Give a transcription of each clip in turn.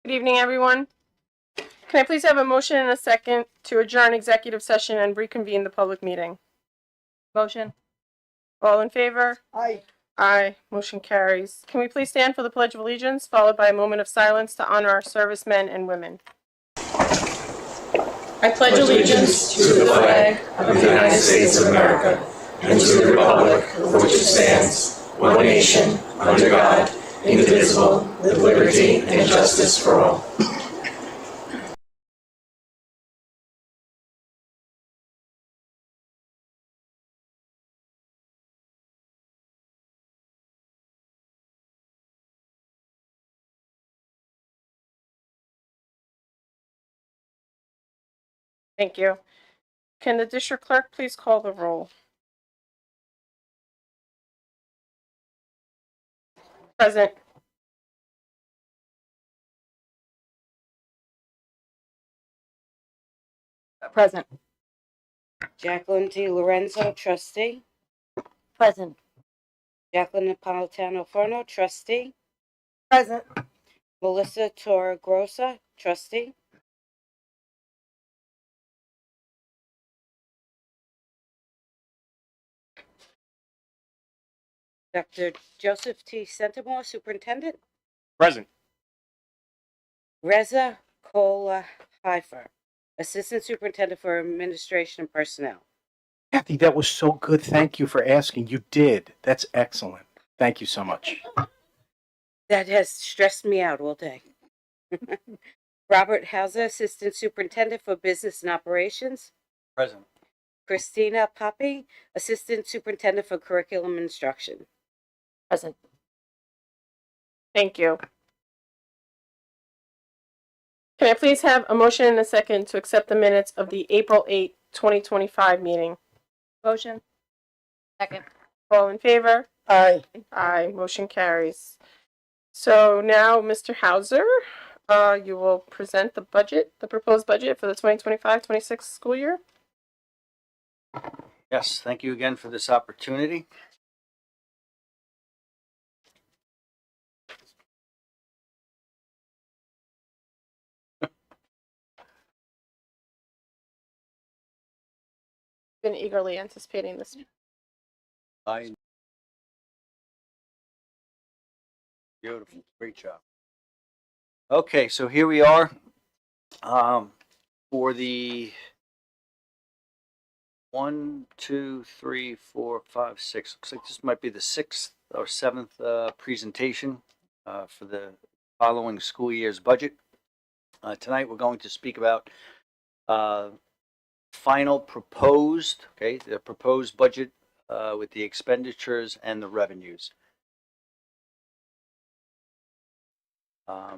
Good evening, everyone. Can I please have a motion and a second to adjourn executive session and reconvene the public meeting? Motion. All in favor? Aye. Aye. Motion carries. Can we please stand for the Pledge of Allegiance, followed by a moment of silence to honor our servicemen and women? I pledge allegiance to the flag of the United States of America and to the republic for which it stands, one nation, under God, indivisible, with liberty and justice for all. Thank you. Can the district clerk please call the roll? Present. Present. Jacqueline D. Lorenzo, trustee. Present. Jacqueline Napolitano Forno, trustee. Present. Melissa Torre Grossa, trustee. Dr. Joseph T. Centimore, superintendent. Present. Reza Kola Haifer, assistant superintendent for administration and personnel. Kathy, that was so good. Thank you for asking. You did. That's excellent. Thank you so much. That has stressed me out all day. Robert Hauser, assistant superintendent for business and operations. Present. Christina Papi, assistant superintendent for curriculum instruction. Present. Thank you. Can I please have a motion and a second to accept the minutes of the April 8, 2025 meeting? Motion. Second. All in favor? Aye. Aye. Motion carries. So now, Mr. Hauser, you will present the budget, the proposed budget for the 2025-26 school year. Yes, thank you again for this opportunity. Been eagerly anticipating this. Beautiful, great job. Okay, so here we are for the 1, 2, 3, 4, 5, 6. Looks like this might be the 6th or 7th presentation for the following school year's budget. Tonight we're going to speak about final proposed, the proposed budget with the expenditures and the revenues.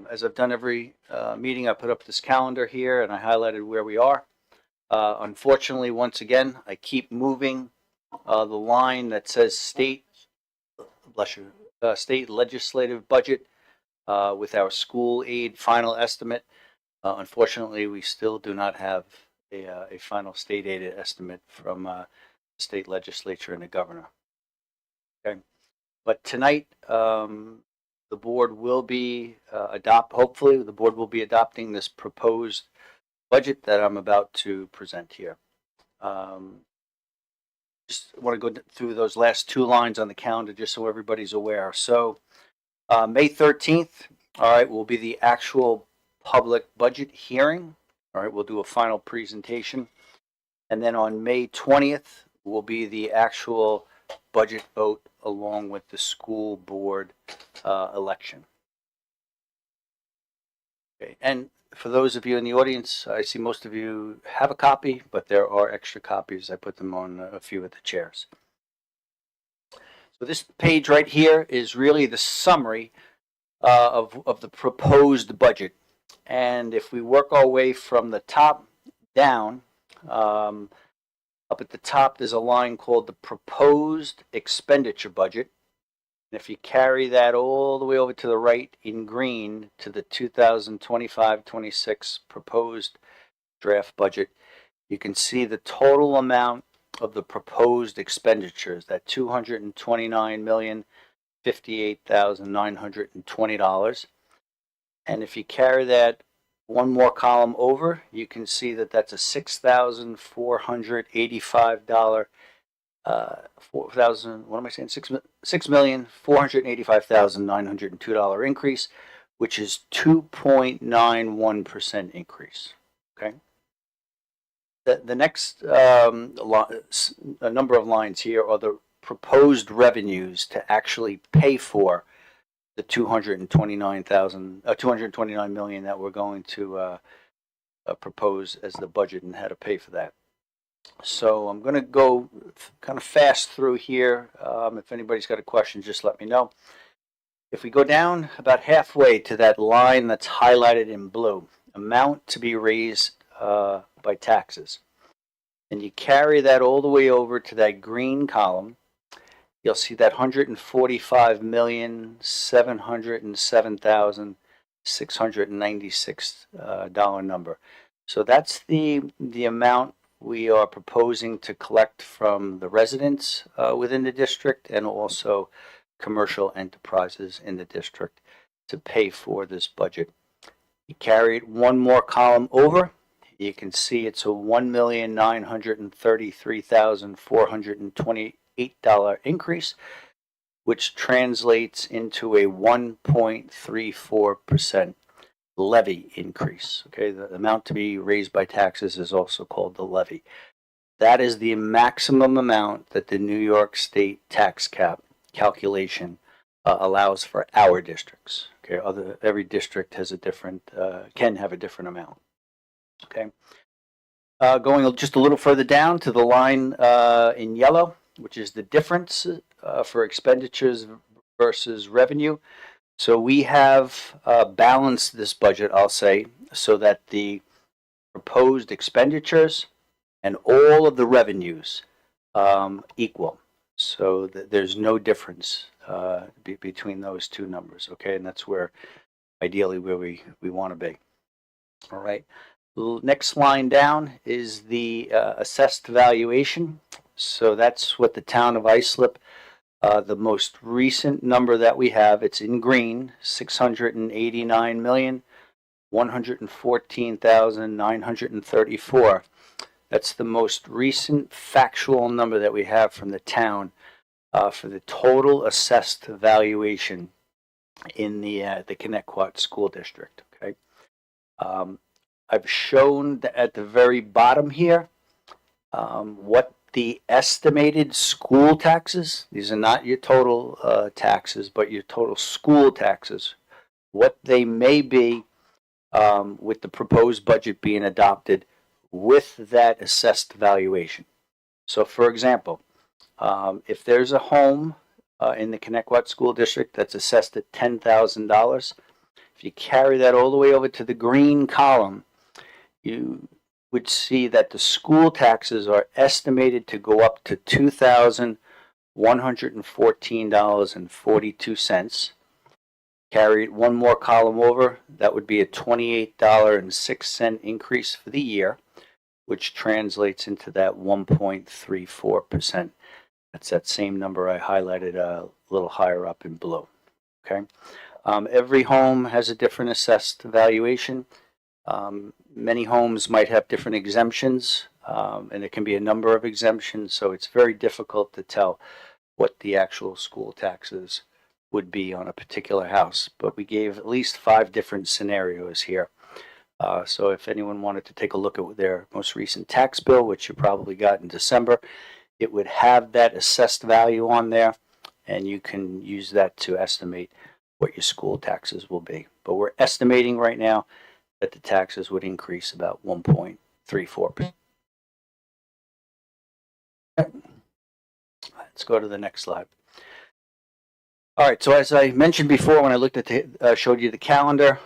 As I've done every meeting, I put up this calendar here and I highlighted where we are. Unfortunately, once again, I keep moving the line that says state legislative budget with our school aid final estimate. Unfortunately, we still do not have a final state aid estimate from the state legislature and the governor. Okay, but tonight the board will be hopefully the board will be adopting this proposed budget that I'm about to present here. Just want to go through those last two lines on the calendar just so everybody's aware. So May 13th, all right, will be the actual public budget hearing. All right, we'll do a final presentation. And then on May 20th will be the actual budget vote along with the school board election. Okay, and for those of you in the audience, I see most of you have a copy, but there are extra copies. I put them on a few of the chairs. So this page right here is really the summary of the proposed budget. And if we work our way from the top down, up at the top, there's a line called the proposed expenditure budget. And if you carry that all the way over to the right in green to the 2025-26 proposed draft budget, you can see the total amount of the proposed expenditures, that $229,058,920. And if you carry that one more column over, you can see that that's a $6,485 what am I saying? $6,485,902 increase, which is 2.91% increase. Okay. The next a number of lines here are the proposed revenues to actually pay for the 229 million that we're going to propose as the budget and how to pay for that. So I'm going to go kind of fast through here. If anybody's got a question, just let me know. If we go down about halfway to that line that's highlighted in blue, amount to be raised by taxes, and you carry that all the way over to that green column, you'll see that $145,707,696 number. So that's the amount we are proposing to collect from the residents within the district and also commercial enterprises in the district to pay for this budget. You carry it one more column over, you can see it's a $1,933,428 increase, which translates into a 1.34% levy increase. Okay, the amount to be raised by taxes is also called the levy. That is the maximum amount that the New York State tax cap calculation allows for our districts. Okay, every district has a different can have a different amount. Okay, going just a little further down to the line in yellow, which is the difference for expenditures versus revenue. So we have balanced this budget, I'll say, so that the proposed expenditures and all of the revenues equal. So there's no difference between those two numbers, okay? And that's where, ideally, where we want to be. All right. Next line down is the assessed valuation. So that's what the town of Islip, the most recent number that we have, it's in green, 689,114,934. That's the most recent factual number that we have from the town for the total assessed valuation in the Connecticut School District. Okay, I've shown at the very bottom here what the estimated school taxes. These are not your total taxes, but your total school taxes. What they may be with the proposed budget being adopted with that assessed valuation. So, for example, if there's a home in the Connecticut School District that's assessed at $10,000, if you carry that all the way over to the green column, you would see that the school taxes are estimated to go up to $2,114.42. Carry it one more column over, that would be a $28.06 increase for the year, which translates into that 1.34%. That's that same number I highlighted a little higher up in blue. Okay, every home has a different assessed valuation. Many homes might have different exemptions, and it can be a number of exemptions, so it's very difficult to tell what the actual school taxes would be on a particular house. But we gave at least 5 different scenarios here. So if anyone wanted to take a look at their most recent tax bill, which you probably got in December, it would have that assessed value on there, and you can use that to estimate what your school taxes will be. But we're estimating right now that the taxes would increase about 1.34%. Let's go to the next slide. All right, so as I mentioned before, when I looked at showed you the calendar,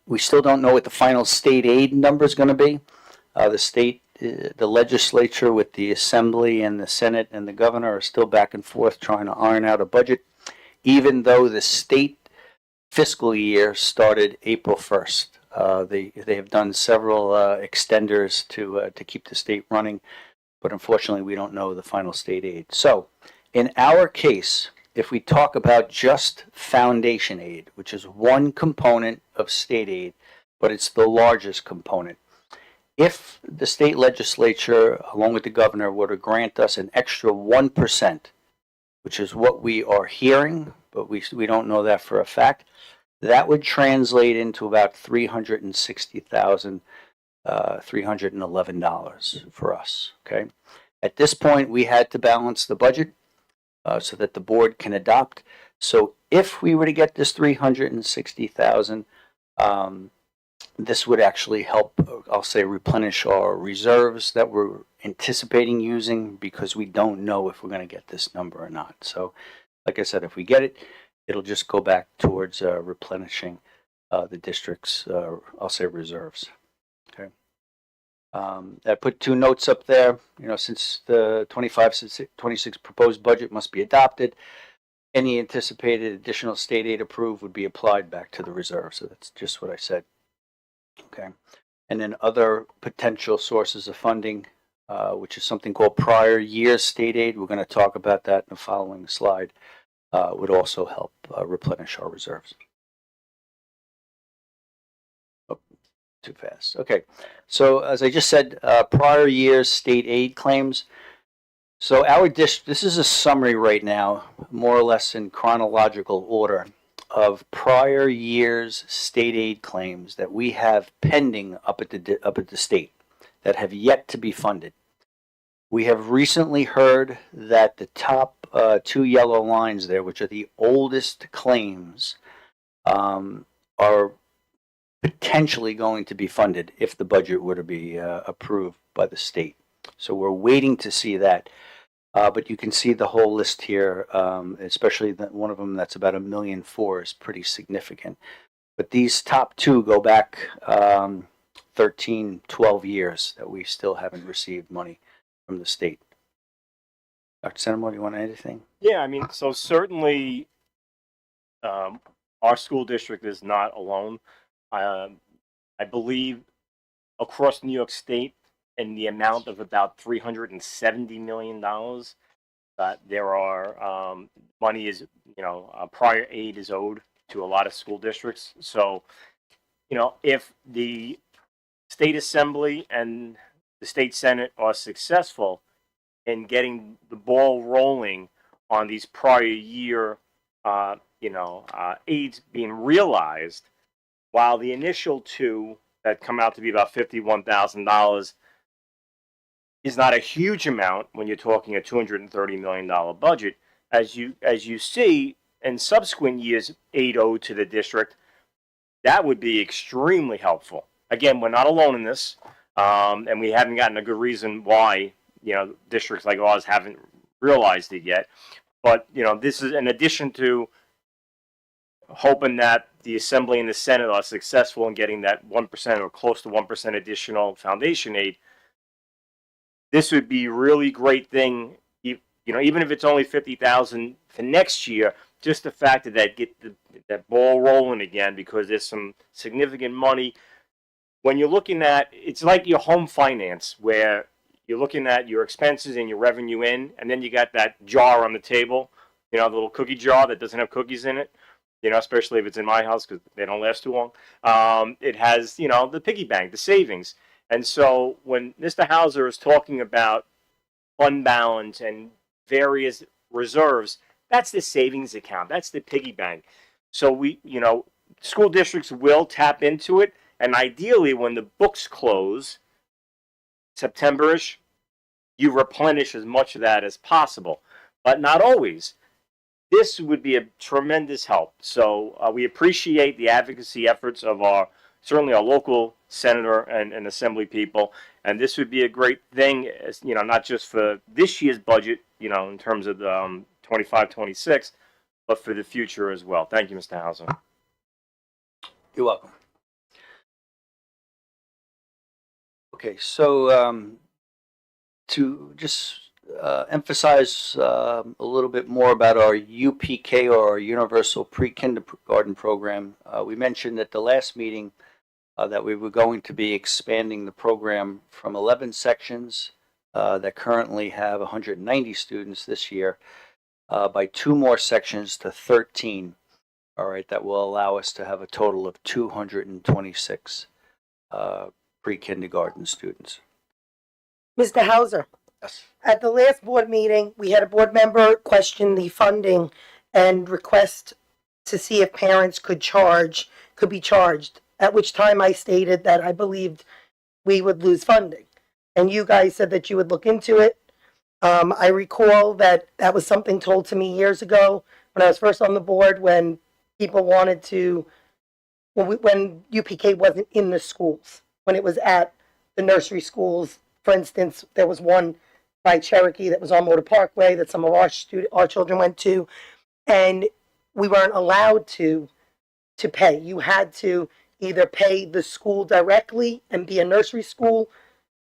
we still don't know what the final state aid number is going to be. The legislature with the Assembly and the Senate and the governor are still back and forth trying to iron out a budget, even though the state fiscal year started April 1st. They have done several extenders to keep the state running, but unfortunately we don't know the final state aid. So in our case, if we talk about just foundation aid, which is one component of state aid, but it's the largest component. If the state legislature, along with the governor, were to grant us an extra 1%, which is what we are hearing, but we don't know that for a fact, that would translate into about $360,000, $311 for us. Okay. At this point, we had to balance the budget so that the board can adopt. So if we were to get this $360,000, this would actually help, I'll say, replenish our reserves that we're anticipating using, because we don't know if we're going to get this number or not. So, like I said, if we get it, it'll just go back towards replenishing the district's, I'll say, reserves. Okay. I put 2 notes up there. You know, since the 25-26 proposed budget must be adopted, any anticipated additional state aid approved would be applied back to the reserve. So that's just what I said. Okay. And then other potential sources of funding, which is something called prior year state aid. We're going to talk about that in the following slide. Would also help replenish our reserves. Oh, too fast. Okay. So as I just said, prior year's state aid claims. So our district, this is a summary right now, more or less in chronological order, of prior year's state aid claims that we have pending up at the state that have yet to be funded. We have recently heard that the top 2 yellow lines there, which are the oldest claims, are potentially going to be funded if the budget were to be approved by the state. So we're waiting to see that. But you can see the whole list here, especially one of them that's about $1.4 million is pretty significant. But these top 2 go back 13, 12 years that we still haven't received money from the state. Dr. Centimore, do you want to add anything? Yeah, I mean, so certainly our school district is not alone. I believe across New York State, in the amount of about $370 million, there are money is, prior aid is owed to a lot of school districts. So, if the state assembly and the state senate are successful in getting the ball rolling on these prior year, aids being realized, while the initial 2 that come out to be about $51,000 is not a huge amount when you're talking a $230 million budget. As you see in subsequent years, aid owed to the district, that would be extremely helpful. Again, we're not alone in this, and we haven't gotten a good reason why districts like ours haven't realized it yet. But this is in addition to hoping that the Assembly and the Senate are successful in getting that 1% or close to 1% additional foundation aid. This would be a really great thing, even if it's only $50,000 for next year. Just the fact that get that ball rolling again, because there's some significant money. When you're looking at, it's like your home finance, where you're looking at your expenses and your revenue in, and then you got that jar on the table, the little cookie jar that doesn't have cookies in it. Especially if it's in my house, because they don't last too long. It has, the piggy bank, the savings. And so when Mr. Hauser is talking about fund balance and various reserves, that's the savings account. That's the piggy bank. So school districts will tap into it. And ideally, when the books close, September-ish, you replenish as much of that as possible. But not always. This would be a tremendous help. So we appreciate the advocacy efforts of certainly our local senator and assembly people. And this would be a great thing, not just for this year's budget, in terms of the 25-26, but for the future as well. Thank you, Mr. Hauser. You're welcome. Okay, so to just emphasize a little bit more about our UPK, or our Universal Pre-Kindergarten Program. We mentioned at the last meeting that we were going to be expanding the program from 11 sections that currently have 190 students this year by 2 more sections to 13. All right, that will allow us to have a total of 226 pre-kindergarten students. Mr. Hauser, Yes. at the last board meeting, we had a board member question the funding and request to see if parents could be charged, at which time I stated that I believed we would lose funding. And you guys said that you would look into it. I recall that that was something told to me years ago when I was first on the board, when people wanted to, when UPK wasn't in the schools, when it was at the nursery schools. For instance, there was one by Cherokee that was on Motor Parkway that some of our children went to, and we weren't allowed to pay. You had to either pay the school directly and be a nursery school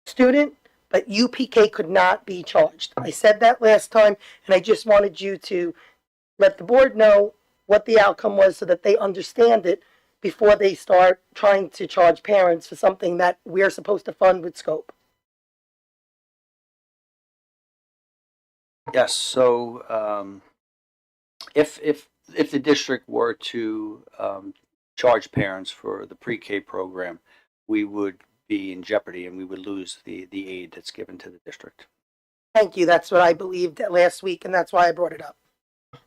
student, but UPK could not be charged. I said that last time, and I just wanted you to let the board know what the outcome was so that they understand it before they start trying to charge parents for something that we're supposed to fund with scope. Yes, so if the district were to charge parents for the pre-K program, we would be in jeopardy and we would lose the aid that's given to the district. Thank you. That's what I believed last week, and that's why I brought it up.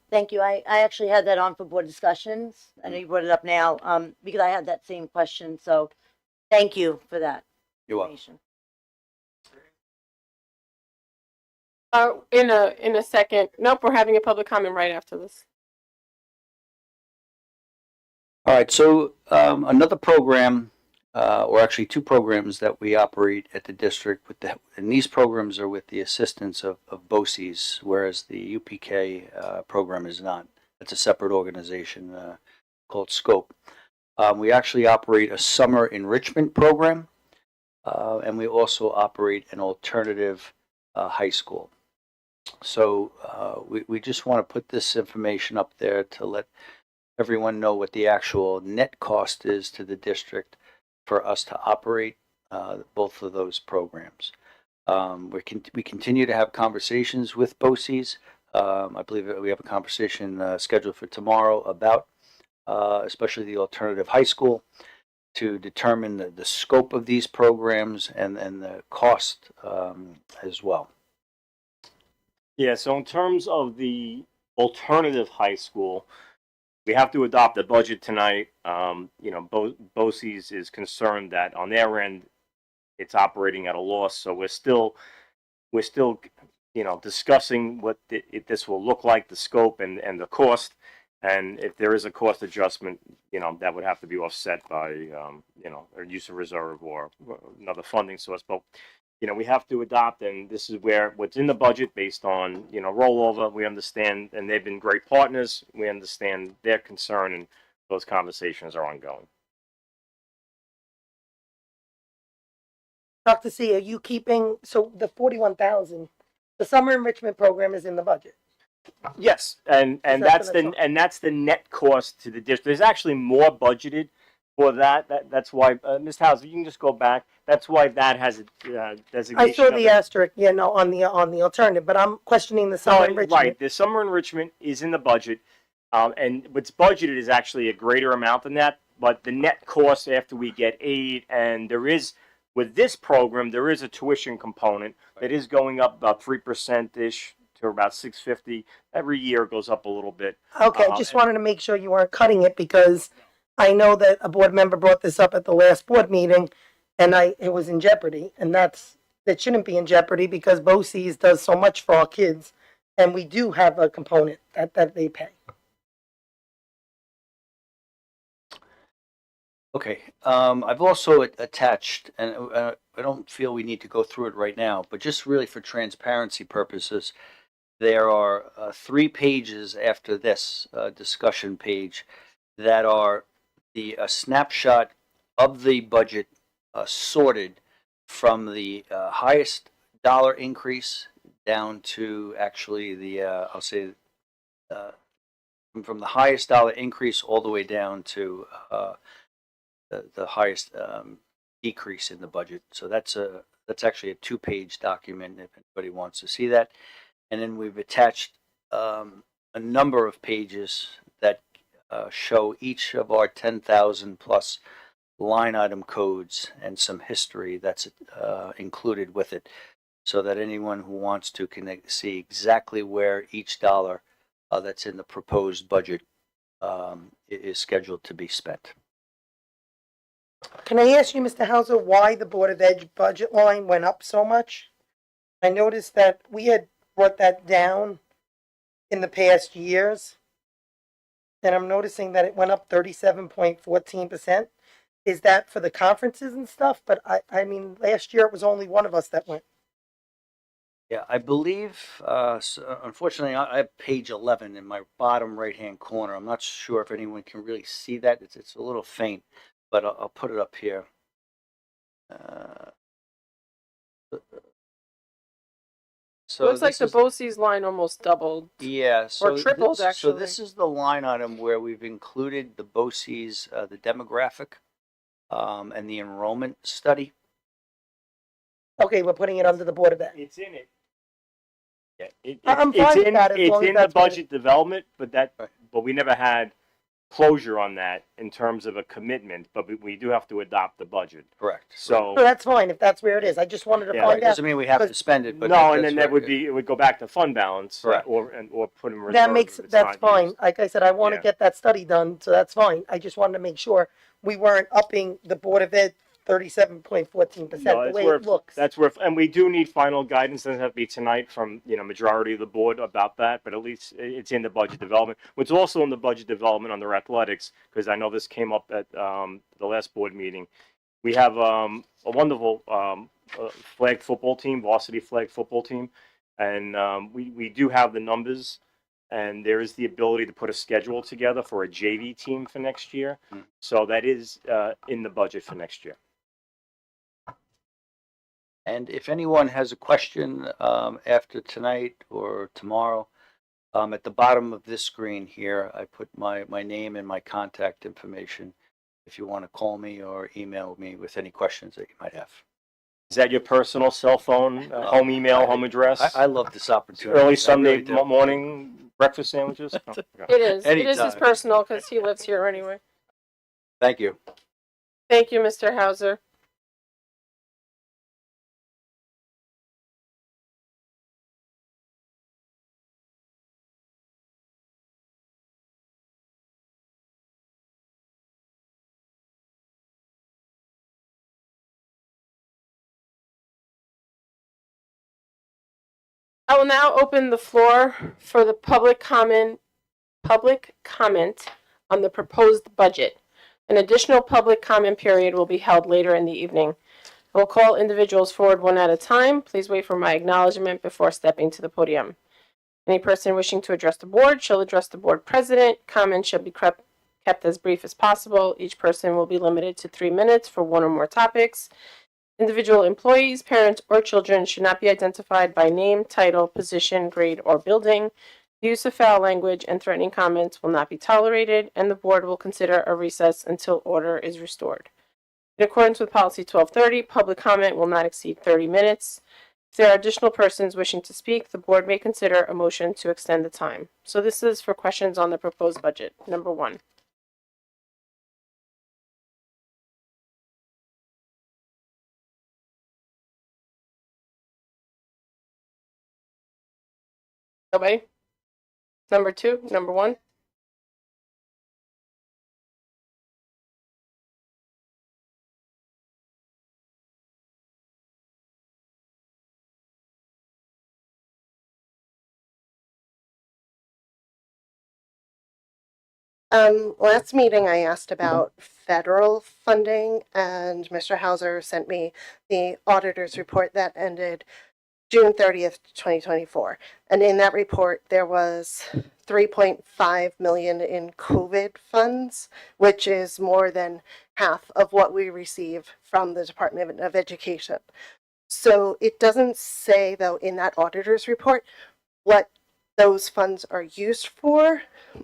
Thank you. I actually had that on for board discussions. I know you brought it up now, because I had that same question, so thank you for that You're welcome. information. In a second. Nope, we're having a public comment right after this. All right, so another program, or actually 2 programs that we operate at the district and these programs are with the assistance of BOCES, whereas the UPK program is not. It's a separate organization called SCOPE. We actually operate a summer enrichment program, and we also operate an alternative high school. So we just want to put this information up there to let everyone know what the actual net cost is to the district for us to operate both of those programs. We continue to have conversations with BOCES. I believe that we have a conversation scheduled for tomorrow about especially the alternative high school to determine the scope of these programs and the cost as well. Yeah, so in terms of the alternative high school, we have to adopt a budget tonight. BOCES is concerned that on their end, it's operating at a loss. So we're still, discussing what this will look like, the scope and the cost. And if there is a cost adjustment, that would have to be offset by, or use of reserve or another funding source. But we have to adopt, and this is where what's in the budget based on, rollover, we understand, and they've been great partners. We understand their concern, and those conversations are ongoing. Dr. C, are you keeping, so the 41,000, the summer enrichment program is in the budget? Yes, and That's that's that's the net cost to the district. There's actually more budgeted for that. That's why, Ms. Hauser, you can just go back. That's why that has a designation. I saw of the it. asterisk, on the alternative, but I'm questioning the summer enrichment. Right, the summer enrichment is in the budget, and what's budgeted is actually a greater amount than that. But the net cost after we get aid, and there is with this program, there is a tuition component that is going up about 3% ish to about $650 every year. It goes up a little bit. Okay, just wanted to make sure you weren't cutting it, because I know that a board member brought this up at the last board meeting, and it was in jeopardy, and that shouldn't be in jeopardy because BOCES does so much for our kids, and we do have a component that they pay. Okay, I've also attached, and I don't feel we need to go through it right now, but just really for transparency purposes, there are 3 pages after this discussion page that are the snapshot of the budget sorted from the highest dollar increase down to actually the, I'll say, from the highest dollar increase all the way down to the highest decrease in the budget. So that's actually a 2-page document if anybody wants to see that. And then we've attached a number of pages that show each of our 10,000 plus line item codes and some history that's included with it, so that anyone who wants to can see exactly where each dollar that's in the proposed budget is scheduled to be spent. Can I ask you, Mr. Hauser, why the Board of Ed budget line went up so much? I noticed that we had brought that down in the past years. And I'm noticing that it went up 37.14%. Is that for the conferences and stuff? But I mean, last year it was only one of us that went. Yeah, I believe, unfortunately, I have page 11 in my bottom right-hand corner. I'm not sure if anyone can really see that. It's a little faint, but I'll put it up here. So Looks like this the is- BOCES line almost doubled. Yeah, so tripled, this, So actually. this is the line item where we've included the BOCES, the demographic, and the enrollment study. Okay, we're putting it under the Board of Ed. It's in it. Yeah, I'm it's fine with in, that, as it's long as in the that's what it- budget development, but Right. we never had closure on that in terms of a commitment, but we do have to adopt the budget. Correct. So, So that's fine if that's where it is. I just wanted to Yeah. find Right, out. doesn't mean we have to but- spend it, but no, and that's then that where would be, it would go back to fund balance, Correct. or put in reserve. That makes, if it's that's not fine. used. Like I said, I want to Yeah. get that study done, so that's fine. I just wanted to make sure we weren't upping the Board of Ed 37.14%, No, the that's way where- it looks. That's where, and we do need final guidance, doesn't have to be tonight from, majority of the board about that, but at least it's in the budget development. What's also in the budget development under athletics, because I know this came up at, the last board meeting. We have, a wonderful, flag football team, varsity flag football team. And, we do have the numbers, and there is the ability to put a schedule together for a JV team for next year. Mm. So that is, in the budget for next year. And if anyone has a question after tonight or tomorrow, at the bottom of this screen here, I put my name and my contact information if you want to call me or email me with any questions that you might have. Is that your personal cell phone, home email, home address? I love this opportunity. Early I Sunday really do. morning breakfast sandwiches? Oh, okay. It is. It is his Anytime. personal because he lives here anyway. Thank you. Thank you, Mr. Hauser. I will now open the floor for the public comment on the proposed budget. An additional public comment period will be held later in the evening. I will call individuals forward one at a time. Please wait for my acknowledgement before stepping to the podium. Any person wishing to address the board shall address the board president. Comments shall be kept as brief as possible. Each person will be limited to 3 minutes for one or more topics. Individual employees, parents, or children should not be identified by name, title, position, grade, or building. The use of foul language and threatening comments will not be tolerated, and the board will consider a recess until order is restored. In accordance with Policy 1230, public comment will not exceed 30 minutes. If there are additional persons wishing to speak, the board may consider a motion to extend the time. So this is for questions on the proposed budget. Number 1. Nobody? Number 2, number 1. Last meeting I asked about federal funding, and Mr. Hauser sent me the auditor's report that ended June 30th, 2024. And in that report, there was 3.5 million in COVID funds, which is more than half of what we receive from the Department of Education. So it doesn't say, though, in that auditor's report what those funds are used for.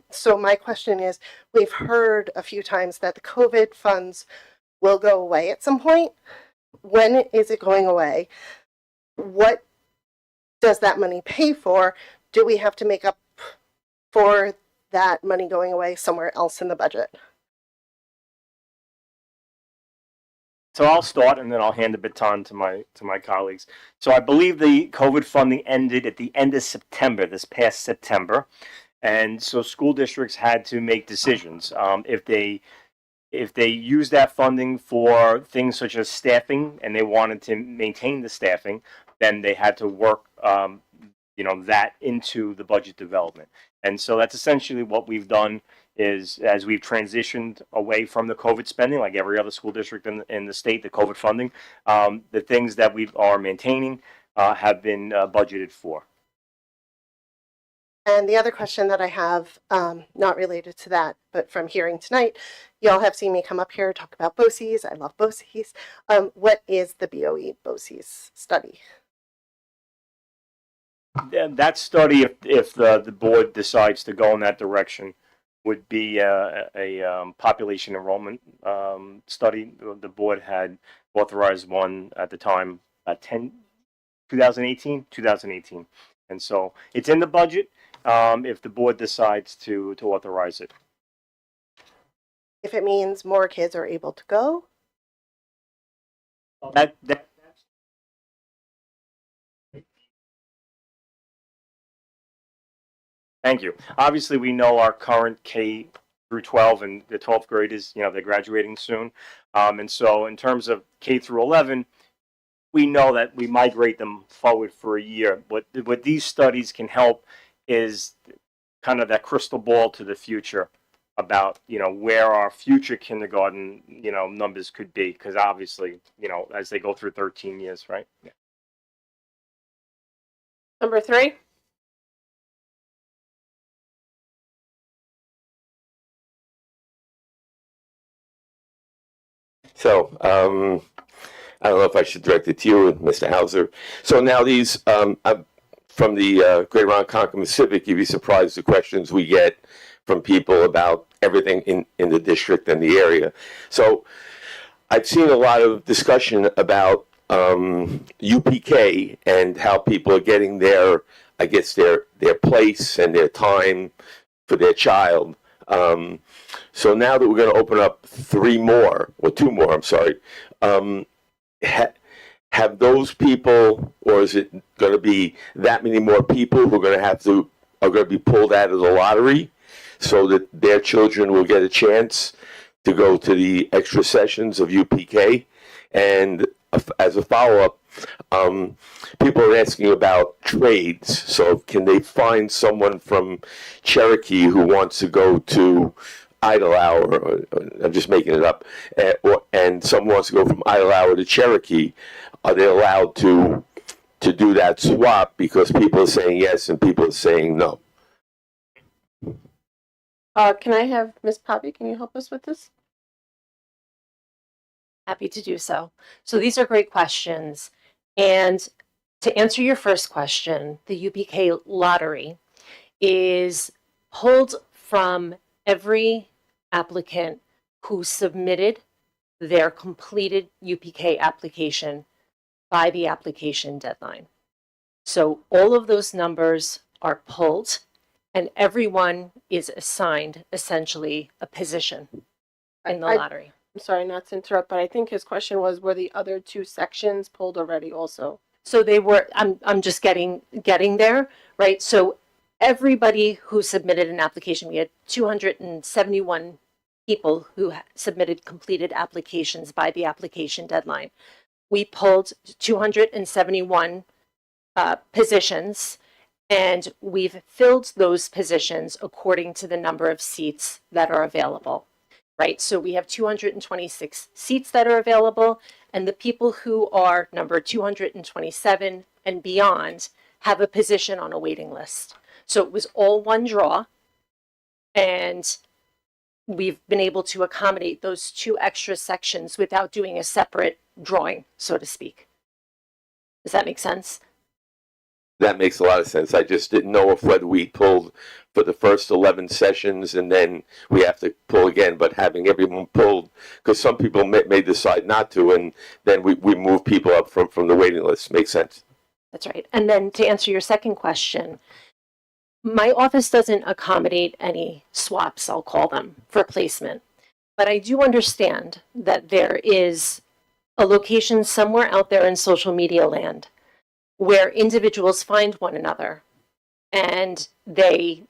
So my question is, we've heard a few times that the COVID funds will go away at some point. When is it going away? What does that money pay for? Do we have to make up for that money going away somewhere else in the budget? So I'll start and then I'll hand the baton to my colleagues. So I believe the COVID funding ended at the end of September, this past September. And so school districts had to make decisions. If they use that funding for things such as staffing and they wanted to maintain the staffing, then they had to work that into the budget development. And so that's essentially what we've done is as we've transitioned away from the COVID spending, like every other school district in the state, the COVID funding, the things that we are maintaining have been budgeted for. And the other question that I have, not related to that, but from hearing tonight, y'all have seen me come up here talk about BOCES. I love BOCES. What is the BOE BOCES study? That study, if the board decides to go in that direction, would be a population enrollment study. The board had authorized one at the time, 2018. And so it's in the budget if the board decides to authorize it. If it means more kids are able to go? Thank you. Obviously, we know our current K through 12 and the 12th grade is, they're graduating soon. And so in terms of K through 11, we know that we migrate them forward for a year. What these studies can help is kind of that crystal ball to the future about, where our future kindergarten, numbers could be. Because obviously, as they go through 13 years, right? Yeah. Number 3. So, I don't know if I should direct it to you, Mr. Hauser. So now these, from the Greater Ronkonkoma Civic, you'd be surprised the questions we get from people about everything in the district and the area. So I've seen a lot of discussion about UPK and how people are getting their place and their time for their child. So now that we're going to open up 2 more, I'm sorry, have those people, or is it going to be that many more people who are going to be pulled out of the lottery so that their children will get a chance to go to the extra sessions of UPK? And as a follow-up, people are asking about trades. So can they find someone from Cherokee who wants to go to Idle Hour, I'm just making it up, and someone wants to go from Idle Hour to Cherokee? Are they allowed to do that swap because people are saying yes and people are saying no? Can I have Ms. Poppy? Can you help us with this? Happy to do so. So these are great questions. And to answer your first question, the UPK lottery is pulled from every applicant who submitted their completed UPK application by the application deadline. So all of those numbers are pulled and everyone is assigned essentially a position in the lottery. I'm sorry not to interrupt, but I think his question was, were the other 2 sections pulled already also? So they were, I'm just getting there, right? So everybody who submitted an application, we had 271 people who submitted completed applications by the application deadline. We pulled 271 positions, and we've filled those positions according to the number of seats that are available, right? So we have 226 seats that are available, and the people who are number 227 and beyond have a position on a waiting list. So it was all one draw, and we've been able to accommodate those 2 extra sections without doing a separate drawing, so to speak. Does that make sense? That makes a lot of sense. I just didn't know if whether we pulled for the first 11 sessions and then we have to pull again, but having everyone pulled, because some people may decide not to, and then we move people up from the waiting list. Makes sense. That's right. And then to answer your second question, my office doesn't accommodate any swaps, I'll call them, for placement. But I do understand that there is a location somewhere out there in social media land where individuals find one another and they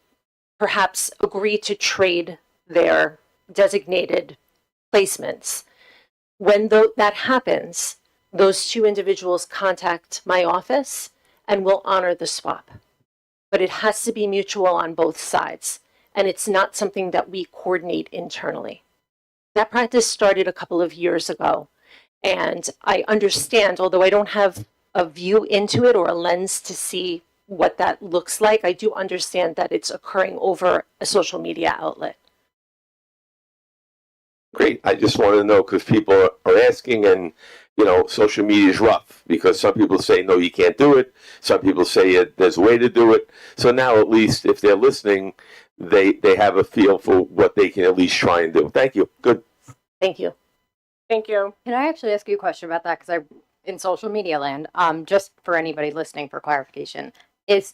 perhaps agree to trade their designated placements. When that happens, those two individuals contact my office and will honor the swap. But it has to be mutual on both sides, and it's not something that we coordinate internally. That practice started a couple of years ago, and I understand, although I don't have a view into it or a lens to see what that looks like, I do understand that it's occurring over a social media outlet. Great. I just wanted to know because people are asking, and social media is rough because some people say no, you can't do it. Some people say there's a way to do it. So now, at least, if they're listening, they have a feel for what they can at least try and do. Thank you. Good. Thank you. Thank you. Can I actually ask you a question about that? Because in social media land, just for anybody listening for clarification, is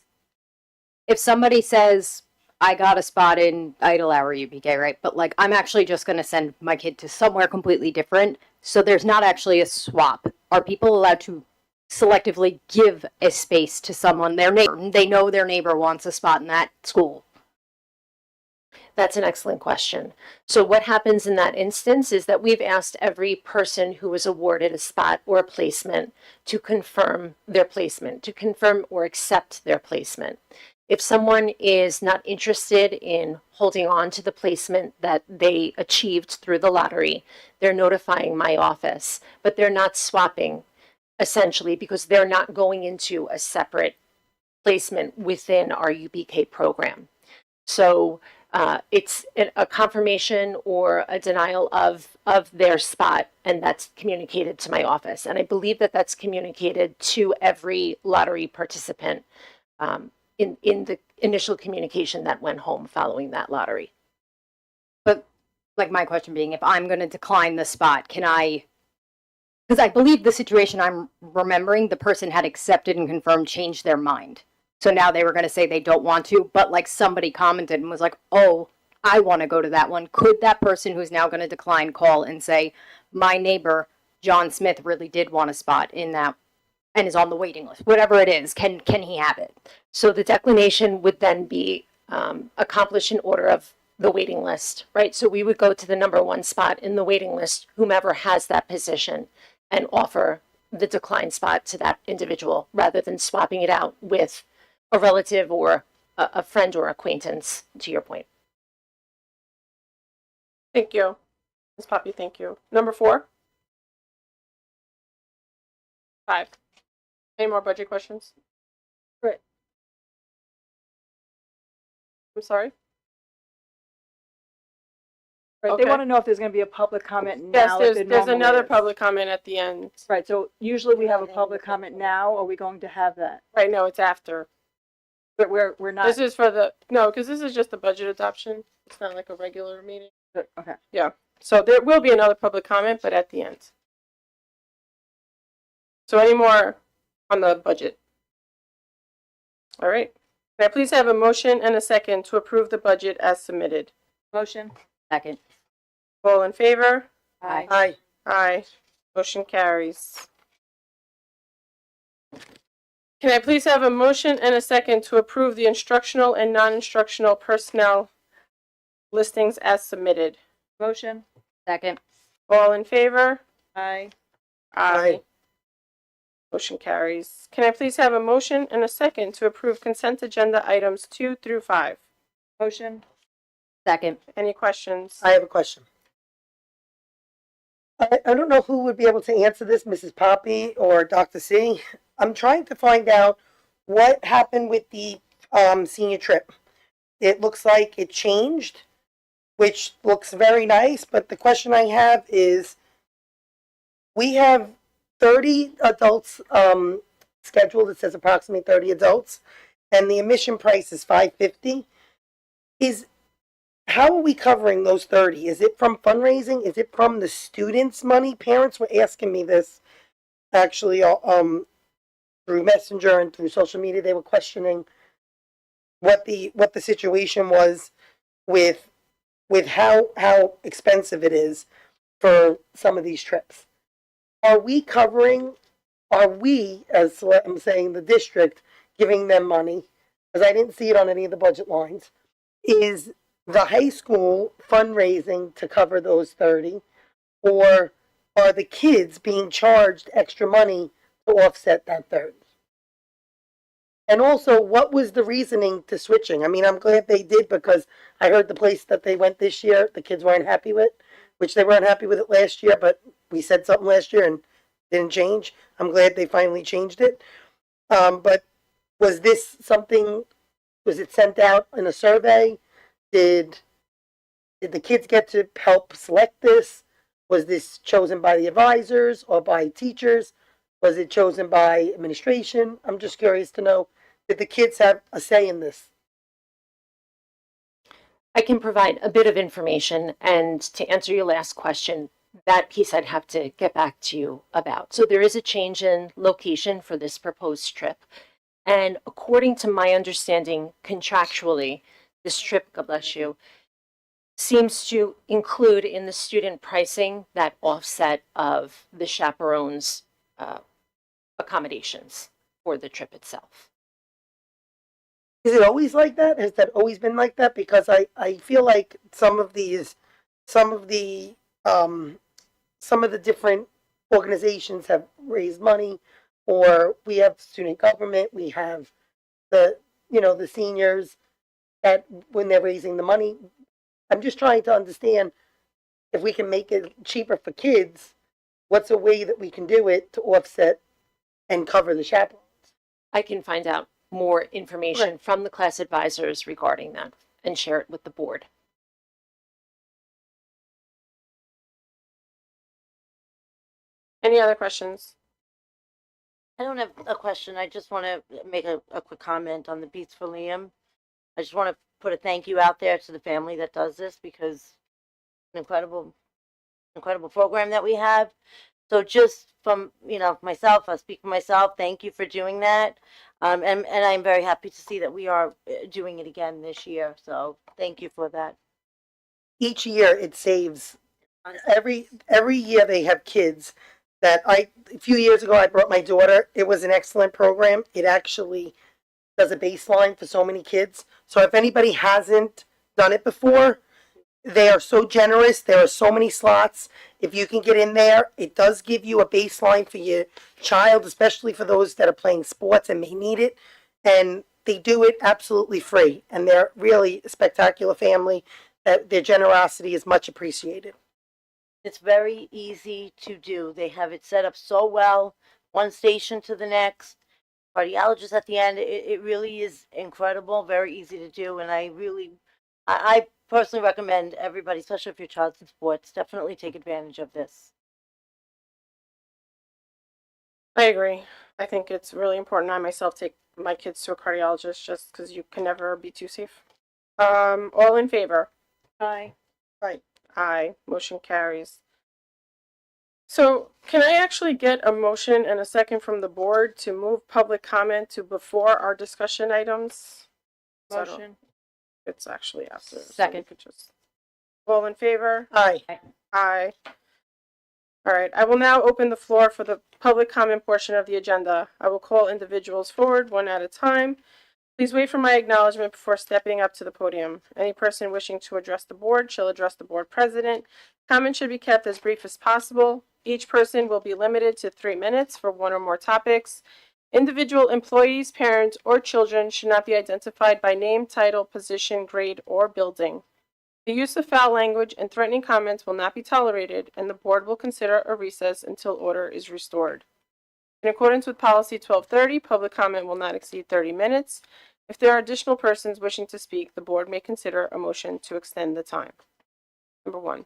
if somebody says, I got a spot in Idle Hour UPK, right? But like, I'm actually just going to send my kid to somewhere completely different. So there's not actually a swap. Are people allowed to selectively give a space to someone, their neighbor? They know their neighbor wants a spot in that school. That's an excellent question. So what happens in that instance is that we've asked every person who was awarded a spot or a placement to confirm their placement, to confirm or accept their placement. If someone is not interested in holding on to the placement that they achieved through the lottery, they're notifying my office, but they're not swapping, essentially, because they're not going into a separate placement within our UPK program. So it's a confirmation or a denial of their spot, and that's communicated to my office. And I believe that that's communicated to every lottery participant in the initial communication that went home following that lottery. But like my question being, if I'm going to decline the spot, can I, because I believe the situation I'm remembering, the person had accepted and confirmed, changed their mind. So now they were going to say they don't want to, but like somebody commented and was like, oh, I want to go to that one. Could that person who's now going to decline call and say, my neighbor, John Smith, really did want a spot in that and is on the waiting list? Whatever it is, can he have it? So the declination would then be accomplished in order of the waiting list, right? So we would go to the number one spot in the waiting list, whomever has that position, and offer the declined spot to that individual rather than swapping it out with a relative or a friend or acquaintance, to your point. Thank you. Ms. Poppy, thank you. Number 4. 5. Any more budget questions? Great. I'm sorry? Right, Okay. they want to know if there's going to be a public comment Yes, now. like there there's normally another is. public comment at the end. Right, so usually we have a public comment now. Are we going to have that? Right, no, it's after. But we're not. This is for the, no, because this is just the budget adoption. It's not like a regular meeting. Okay. Yeah, so there will be another public comment, but at the end. So any more on the budget? All right. May I please have a motion and a second to approve the budget as submitted? Motion. Second. All in favor? Aye. Aye. Aye. Motion carries. Can I please have a motion and a second to approve the instructional and non-instructional personnel listings as submitted? Motion. Second. All in favor? Aye. Aye. Motion carries. Can I please have a motion and a second to approve consent agenda items 2 through 5? Motion. Second. Any questions? I have a question. I don't know who would be able to answer this, Mrs. Poppy or Dr. C. I'm trying to find out what happened with the senior trip. It looks like it changed, which looks very nice, but the question I have is, we have 30 adults scheduled. It says approximately 30 adults, and the admission price is $550. How are we covering those 30? Is it from fundraising? Is it from the students' money? Parents were asking me this actually through Messenger and through social media. They were questioning what the situation was with how expensive it is for some of these trips. Are we, as I'm saying, the district, giving them money? Because I didn't see it on any of the budget lines. Is the high school fundraising to cover those 30, or are the kids being charged extra money to offset that 30? And also, what was the reasoning to switching? I mean, I'm glad they did, because I heard the place that they went this year, the kids weren't happy with, which they weren't happy with it last year, but we said something last year and didn't change. I'm glad they finally changed it. But was this something, was it sent out in a survey? Did the kids get to help select this? Was this chosen by the advisors or by teachers? Was it chosen by administration? I'm just curious to know, did the kids have a say in this? I can provide a bit of information, and to answer your last question, that piece I'd have to get back to you about. So there is a change in location for this proposed trip. And according to my understanding contractually, this trip, God bless you, seems to include in the student pricing that offset of the chaperones' accommodations for the trip itself. Is it always like that? Has that always been like that? Because I feel like some of the different organizations have raised money, or we have student government, we have the seniors that when they're raising the money. I'm just trying to understand if we can make it cheaper for kids, what's a way that we can do it to offset and cover the chaperones? I can find out more information from the class advisors regarding that and share it with the board. Any other questions? I don't have a question. I just want to make a quick comment on the Beats for Liam. I just want to put a thank you out there to the family that does this, because it's an incredible program that we have. So just from, myself, I'll speak for myself. Thank you for doing that. And I'm very happy to see that we are doing it again this year. So thank you for that. Each year it saves. Every year they have kids that a few years ago I brought my daughter. It was an excellent program. It actually does a baseline for so many kids. So if anybody hasn't done it before, they are so generous. There are so many slots. If you can get in there, it does give you a baseline for your child, especially for those that are playing sports and may need it. And they do it absolutely free. And they're really a spectacular family. Their generosity is much appreciated. It's very easy to do. They have it set up so well, one station to the next, cardiologist at the end. It really is incredible, very easy to do. And I personally recommend everybody, especially if your child's in sports, definitely take advantage of this. I agree. I think it's really important. I myself take my kids to a cardiologist just because you can never be too safe. All in favor? Aye. Right. Aye. Motion carries. So can I actually get a motion and a second from the board to move public comment to before our discussion items? Motion. It's actually after. so we Second. could just- All in favor? Aye. Aye. All right, I will now open the floor for the public comment portion of the agenda. I will call individuals forward one at a time. Please wait for my acknowledgement before stepping up to the podium. Any person wishing to address the board shall address the board president. Comments should be kept as brief as possible. Each person will be limited to 3 minutes for one or more topics. Individual employees, parents, or children should not be identified by name, title, position, grade, or building. The use of foul language and threatening comments will not be tolerated, and the board will consider a recess until order is restored. In accordance with policy 1230, public comment will not exceed 30 minutes. If there are additional persons wishing to speak, the board may consider a motion to extend the time. Number 1.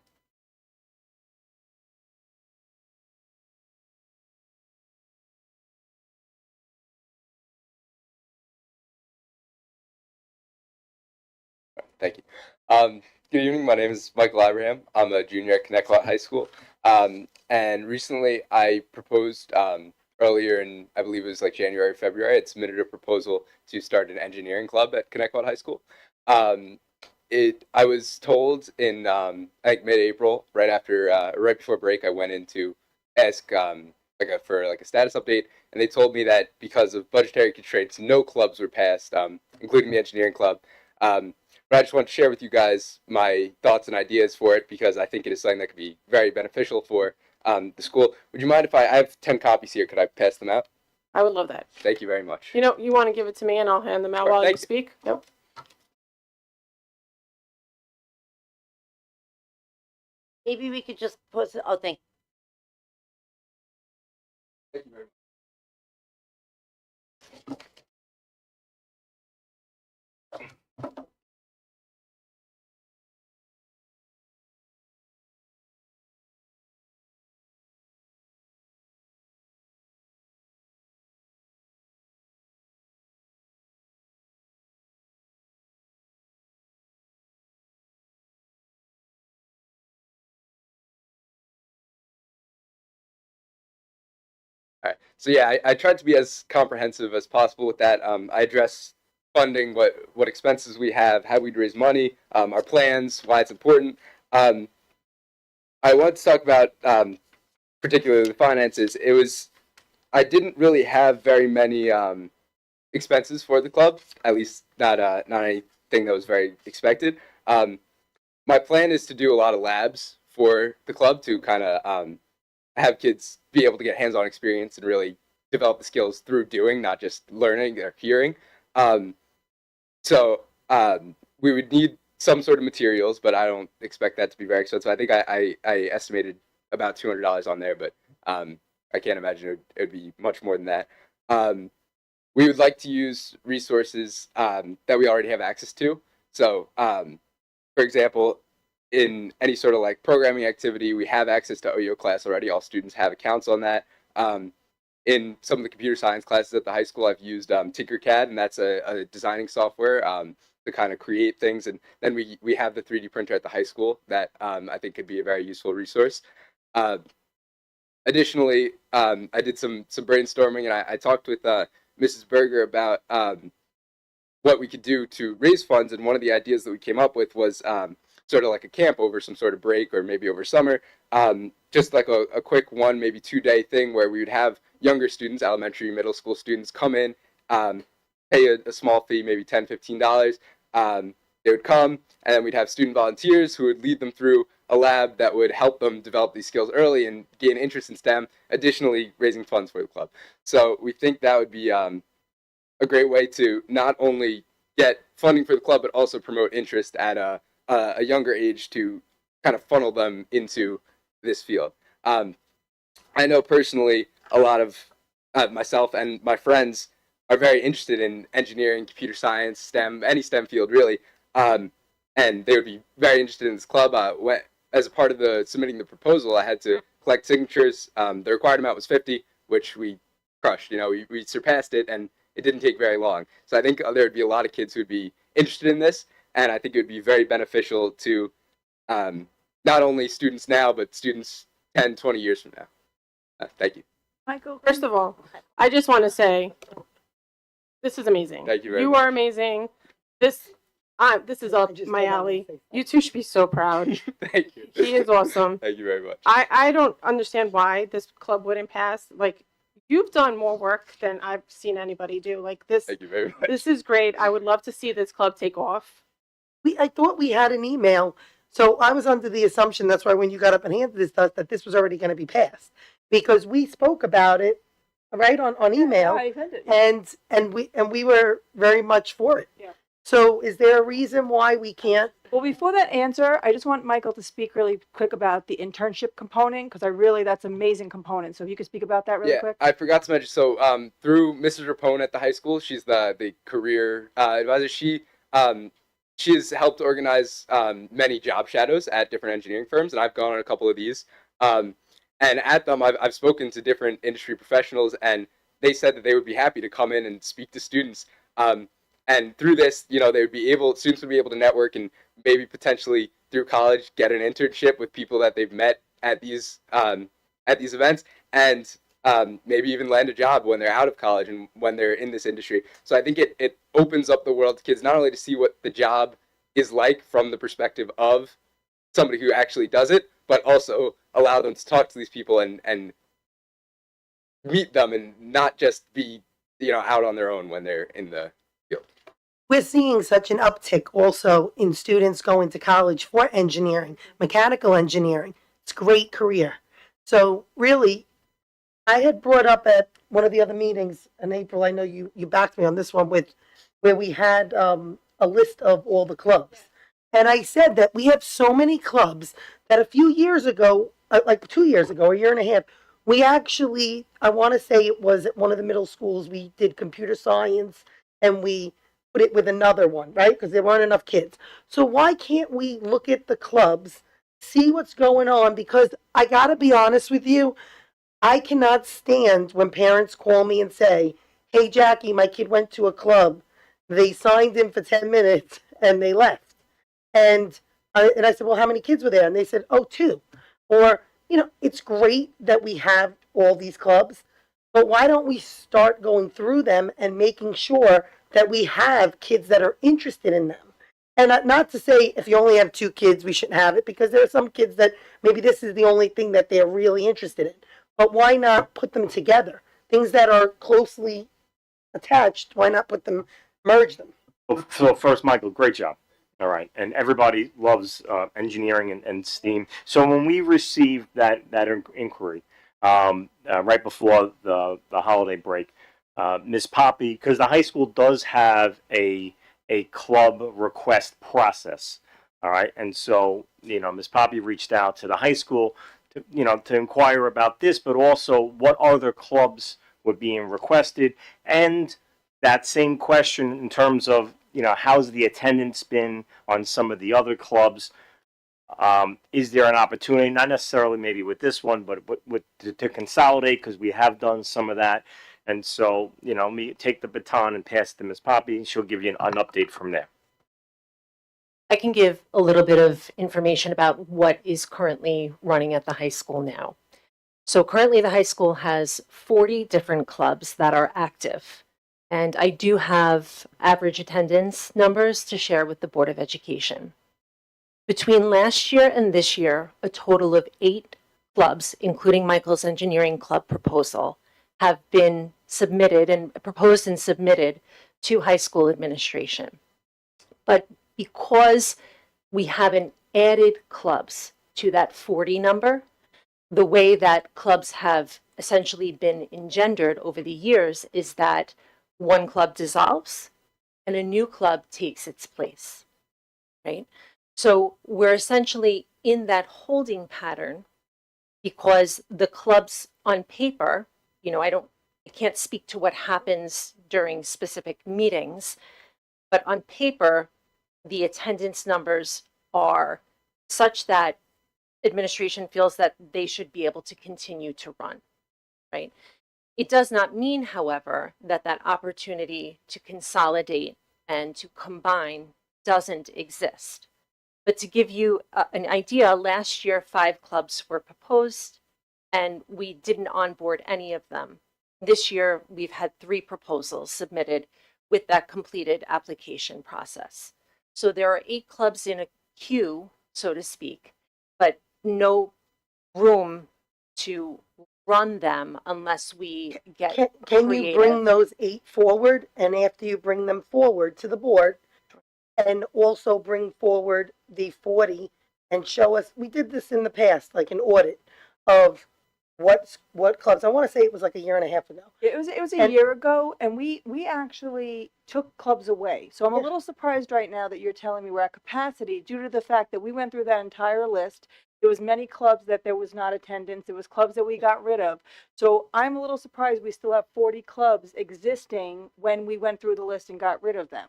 Thank you. Good evening. My name is Michael Abraham. I'm a junior at Connecticut High School. And recently I proposed earlier in, I believe it was like January, February, I had submitted a proposal to start an engineering club at Connecticut High School. I was told in I think mid-April, right before break, I went in to ask for a status update, and they told me that because of budgetary constraints, no clubs were passed, including the engineering club. But I just want to share with you guys my thoughts and ideas for it because I think it is something that could be very beneficial for the school. Would you mind if I have 10 copies here? Could I pass them out? I would love that. Thank you very much. You know, you want to give it to me and I'll hand them out Sure, while you thank you. speak? Yep. Maybe we could just put, oh, thank Thank you very much. All right. So yeah, I tried to be as comprehensive as possible with that. I address funding, what expenses we have, how we'd raise money, our plans, why it's important. I want to talk about particularly the finances. I didn't really have very many expenses for the club, at least not anything that was very expected. My plan is to do a lot of labs for the club to kind of have kids be able to get hands-on experience and really develop the skills through doing, not just learning or hearing. So we would need some sort of materials, but I don't expect that to be very expensive. I think I estimated about $200 on there, but I can't imagine it would be much more than that. We would like to use resources that we already have access to. So, for example, in any sort of like programming activity, we have access to OYO class already. All students have accounts on that. In some of the computer science classes at the high school, I've used Tinkercad, and that's a designing software to kind of create things. And then we have the 3D printer at the high school that I think could be a very useful resource. Additionally, I did some brainstorming, and I talked with Mrs. Berger about what we could do to raise funds. And one of the ideas that we came up with was sort of like a camp over some sort of break or maybe over summer, just like a quick 1, maybe 2-day thing where we would have younger students, elementary, middle school students come in, pay a small fee, maybe $10, $15. They would come, and then we'd have student volunteers who would lead them through a lab that would help them develop these skills early and gain interest in STEM, additionally raising funds for the club. So we think that would be a great way to not only get funding for the club, but also promote interest at a younger age to kind of funnel them into this field. I know personally a lot of myself and my friends are very interested in engineering, computer science, STEM, any STEM field really, and they would be very interested in this club. As a part of submitting the proposal, I had to collect signatures. The required amount was 50, which we crushed. You know, we surpassed it, and it didn't take very long. So I think there would be a lot of kids who would be interested in this, and I think it would be very beneficial to not only students now, but students 10, 20 years from now. Thank you. Michael, First of all, I just want to say, this is amazing. Thank you very You much. are amazing. This is up my alley. You two should be so proud. Thank you. He is awesome. Thank you very much. I don't understand why this club wouldn't pass. Like, you've done more work than I've seen anybody do. Like this, Thank you very much. this is great. I would love to see this club take off. I thought we had an email, so I was under the assumption, that's why when you got up and handed this to us, that this was already gonna be passed. Because we spoke about it, right, on email, I sent it. and we were very much for it. Yeah. So is there a reason why we can't? Well, before that answer, I just want Michael to speak really quick about the internship component, because that's an amazing component. So if you could speak about that really Yeah, quick. I forgot to mention. So through Mrs. Rapone at the high school, she's the career advisor. She has helped organize many job shadows at different engineering firms, and I've gone on a couple of these. And at them, I've spoken to different industry professionals, and they said that they would be happy to come in and speak to students. And through this, you know, students would be able to network and maybe potentially through college get an internship with people that they've met at these events. And maybe even land a job when they're out of college and when they're in this industry. So I think it opens up the world to kids, not only to see what the job is like from the perspective of somebody who actually does it, but also allow them to talk to these people and meet them and not just be, out on their own when they're in the field. We're seeing such an uptick also in students going to college for engineering, mechanical engineering. It's a great career. So really, I had brought up at one of the other meetings in April, I know you backed me on this one, where we had a list of all the clubs. And I said that we have so many clubs that a few years ago, like 2 years ago, a year and a half, we actually, I want to say it was at one of the middle schools, we did computer science and we put it with another one, right? Because there weren't enough kids. So why can't we look at the clubs, see what's going on? Because I got to be honest with you, I cannot stand when parents call me and say, hey, Jackie, my kid went to a club. They signed in for 10 minutes and they left. And I said, well, how many kids were there? And they said, oh, 2. Or, it's great that we have all these clubs, but why don't we start going through them and making sure that we have kids that are interested in them? And not to say if you only have 2 kids, we shouldn't have it, because there are some kids that maybe this is the only thing that they're really interested in. But why not put them together? Things that are closely attached, why not merge them? So first, Michael, great job. All right, and everybody loves engineering and STEAM. So when we received that inquiry right before the holiday break, Ms. Poppy, because the high school does have a club request process. All right, and so Ms. Poppy reached out to the high school to inquire about this, but also what other clubs were being requested, and that same question in terms of how's the attendance been on some of the other clubs. Is there an opportunity, not necessarily maybe with this one, but to consolidate, because we have done some of that. And so, me take the baton and pass it to Ms. Poppy, and she'll give you an update from there. I can give a little bit of information about what is currently running at the high school now. So currently the high school has 40 different clubs that are active. And I do have average attendance numbers to share with the Board of Education. Between last year and this year, a total of 8 clubs, including Michael's Engineering Club proposal, have been submitted and proposed and submitted to high school administration. But because we haven't added clubs to that 40 number, the way that clubs have essentially been engendered over the years is that one club dissolves and a new club takes its place, right? So we're essentially in that holding pattern because the clubs on paper, I can't speak to what happens during specific meetings, but on paper, the attendance numbers are such that administration feels that they should be able to continue to run, right? It does not mean, however, that opportunity to consolidate and to combine doesn't exist. But to give you an idea, last year 5 clubs were proposed and we didn't onboard any of them. This year we've had 3 proposals submitted with that completed application process. So there are 8 clubs in a queue, so to speak, but no room to run them unless we get Can creative. you bring those 8 forward, and after you bring them forward to the board, and also bring forward the 40 and show us, we did this in the past, like an audit of what clubs, I want to say it was like a year and a half ago. It was a year ago, and we actually took clubs away. So I'm a little surprised right now that you're telling me we're at capacity due to the fact that we went through that entire list. There was many clubs that there was not attendance. There was clubs that we got rid of. So I'm a little surprised we still have 40 clubs existing when we went through the list and got rid of them.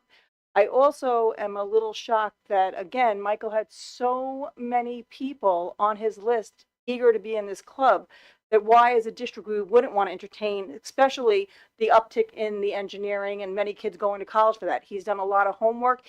I also am a little shocked that, again, Michael had so many people on his list eager to be in this club. that why as a district we wouldn't want to entertain, especially the uptick in the engineering and many kids going to college for that. He's done a lot of homework.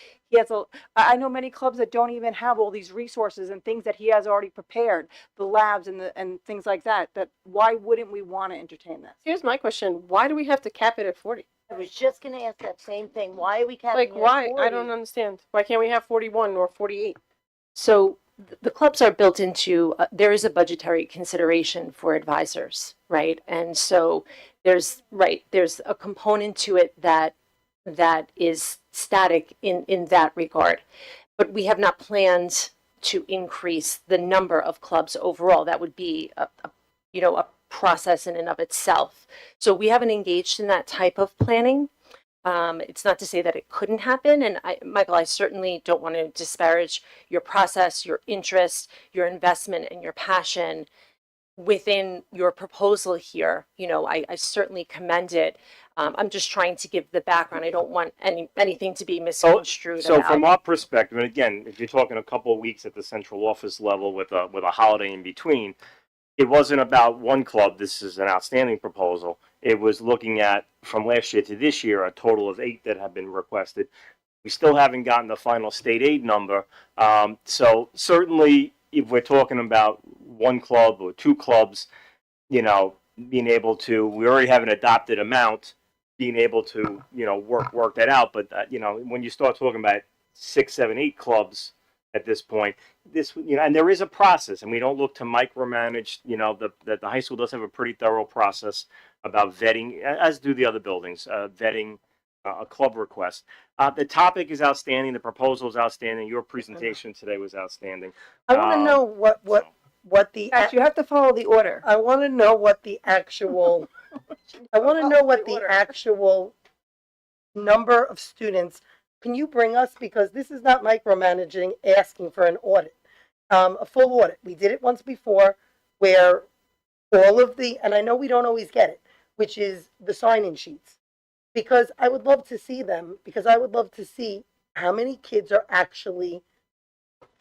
I know many clubs that don't even have all these resources and things that he has already prepared, the labs and things like that, that why wouldn't we want to entertain this? Here's my question. Why do we have to cap it at 40? I was just gonna ask that same thing. Why are we capping Like, it at why? 40? I don't understand. Why can't we have 41 or 48? So the clubs are built into, there is a budgetary consideration for advisors, right? And so there's a component to it that is static in that regard. But we have not planned to increase the number of clubs overall. That would be a process in and of itself. So we haven't engaged in that type of planning. It's not to say that it couldn't happen. And Michael, I certainly don't want to disparage your process, your interest, your investment, and your passion within your proposal here. I certainly commend it. I'm just trying to give the background. I don't want anything to be misconstrued. So about from our perspective, and again, if you're talking a couple of weeks at the central office level with a holiday in between, it wasn't about one club. This is an outstanding proposal. It was looking at, from last year to this year, a total of 8 that have been requested. We still haven't gotten the final state aid number. So certainly, if we're talking about one club or 2 clubs, being able to, we already have an adopted amount, being able to, work that out. But, when you start talking about 6, 7, 8 clubs at this point, and there is a process, and we don't look to micromanage, that the high school does have a pretty thorough process about vetting, as do the other buildings, vetting a club request. The topic is outstanding. The proposal is outstanding. Your presentation today was outstanding. I want to know what the, Yes, you have to follow the order. I want to know what the actual, I want to know what the actual number of students. Can you bring us, because this is not micromanaging, asking for an audit, a full audit. We did it once before where all of the, and I know we don't always get it, which is the sign-in sheets. Because I would love to see them, because I would love to see how many kids are actually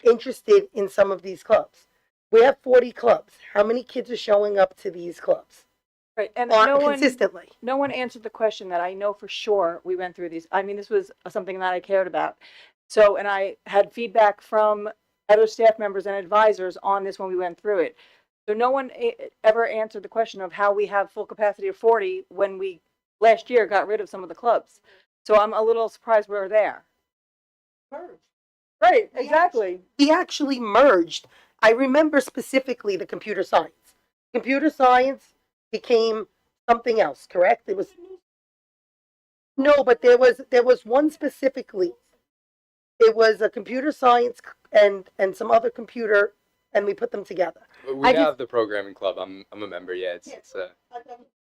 interested in some of these clubs. We have 40 clubs. How many kids are showing up to these clubs? Right, and Consistently. no one answered the question that I know for sure we went through these. I mean, this was something that I cared about. So, and I had feedback from other staff members and advisors on this when we went through it. So no one ever answered the question of how we have full capacity of 40 when we last year got rid of some of the clubs. So I'm a little surprised we're there. Right, exactly. He actually merged. I remember specifically the computer science. Computer science became something else, correct? It was no, but there was one specifically. It was a computer science and some other computer, and we put them together. We have the programming club. I'm a member. Yeah,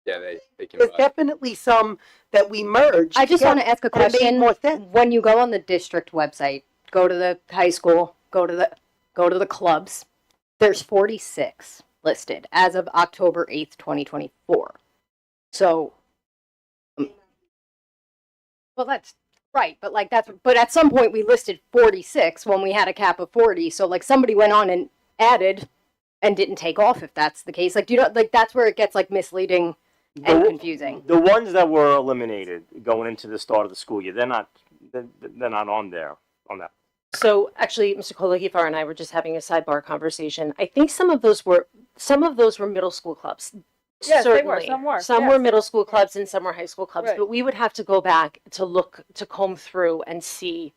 they can. There's definitely some that we merged. I just want to ask a and it made question. more sense. When you go on the district website, go to the high school, go to the clubs. There's 46 listed as of October 8th, 2024. So, well, that's right, but but at some point we listed 46 when we had a cap of 40. So somebody went on and added and didn't take off if that's the case. That's where it gets misleading and confusing. The ones that were eliminated going into the start of the school year, they're not on there on that. So actually, Mr. Kologifar and I were just having a sidebar conversation. I think some of those were middle school clubs. Yes, Certainly. they were. Some were. Some yes. were middle school clubs and some were high school clubs. Right. But we would have to go back to comb through and see,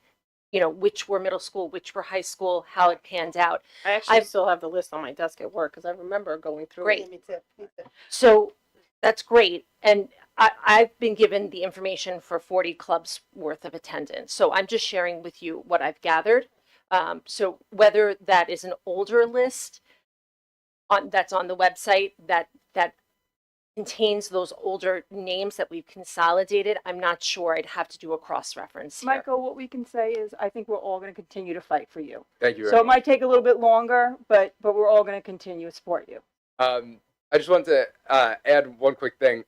which were middle school, which were high school, how it panned out. I actually still have the list on my desk at work because I remember going through Great. it. Me too. So that's great. And I've been given the information for 40 clubs worth of attendance. So I'm just sharing with you what I've gathered. So whether that is an older list that's on the website that contains those older names that we've consolidated, I'm not sure. I'd have to do a cross-reference here. Michael, what we can say is I think we're all going to continue to fight for you. Thank you. So it might take a little bit longer, but we're all going to continue to support you. I just wanted to add one quick thing.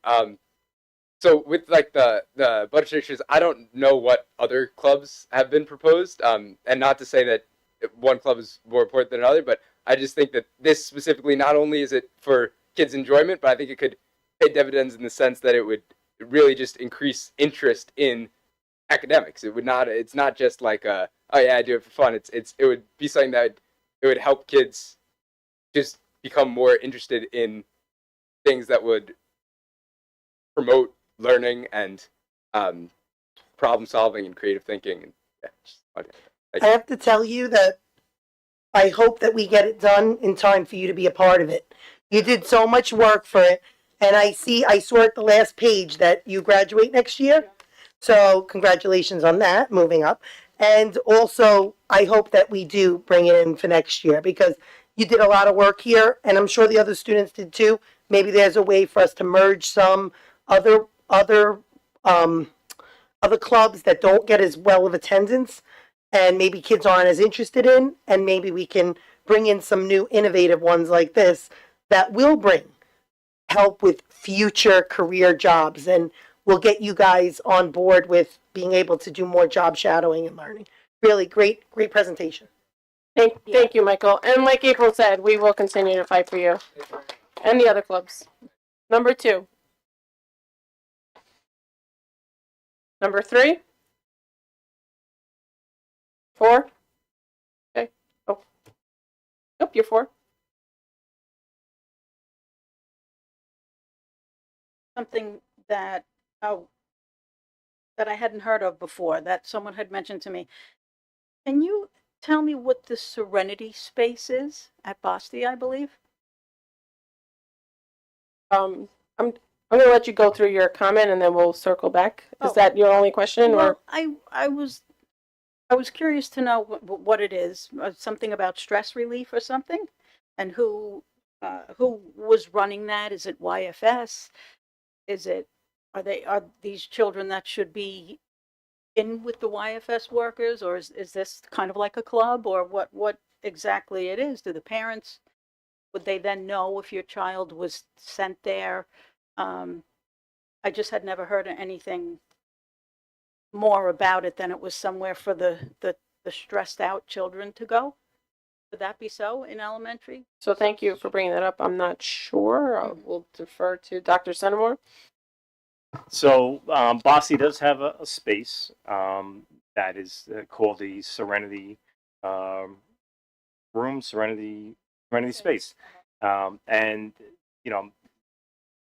So with the budget issues, I don't know what other clubs have been proposed. And not to say that one club is more important than another, but I just think that this specifically, not only is it for kids' enjoyment, but I think it could pay dividends in the sense that it would really just increase interest in academics. It would not. It's not just like oh yeah, I do it for fun. It would be something that it would help kids just become more interested in things that would promote learning and problem solving and creative thinking. And yeah, I have to tell you that I hope that we get it done in time for you to be a part of it. You did so much work for it, and I saw at the last page that you graduate next year. So congratulations on that, moving up. And also, I hope that we do bring it in for next year because you did a lot of work here, and I'm sure the other students did too. Maybe there's a way for us to merge some other clubs that don't get as well of attendance and maybe kids aren't as interested in, and maybe we can bring in some new innovative ones like this that will bring help with future career jobs, and we'll get you guys on board with being able to do more job shadowing and learning. Really great presentation. Thank you, Michael. And like April said, we will continue to fight for you and the other clubs. Number 2. Number 3. 4. Okay. Oh. Nope, you're 4. Something that that I hadn't heard of before that someone had mentioned to me. Can you tell me what the Serenity Space is at Boston, I believe? I'm gonna let you go through your comment and then we'll circle back. Is that your only question, Well, or I was curious to know what it is. Something about stress relief or something, and who was running that? Is it YFS? Are these children that should be in with the YFS workers, or is this kind of like a club, or what exactly it is? Do the parents, would they then know if your child was sent there? I just had never heard of anything more about it than it was somewhere for the stressed out children to go. Would that be so in elementary? so thank you for bringing that up. I'm not sure. We'll defer to Dr. Centimore. So Bosse does have a space that is called the Serenity Room, Serenity Space, and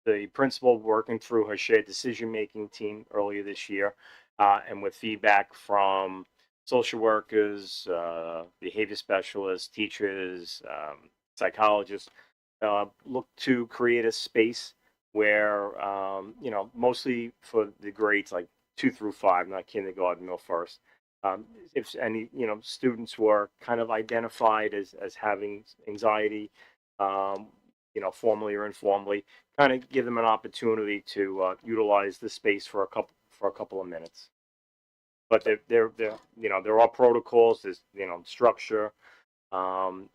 the principal working through her shared decision-making team earlier this year, and with feedback from social workers, behavior specialists, teachers, psychologists, look to create a space where, mostly for the grades like 2 through 5, not kindergarten or first, if any, students were kind of identified as having anxiety, formally or informally, kind of give them an opportunity to utilize the space for a couple of minutes. But there are protocols, there's structure, and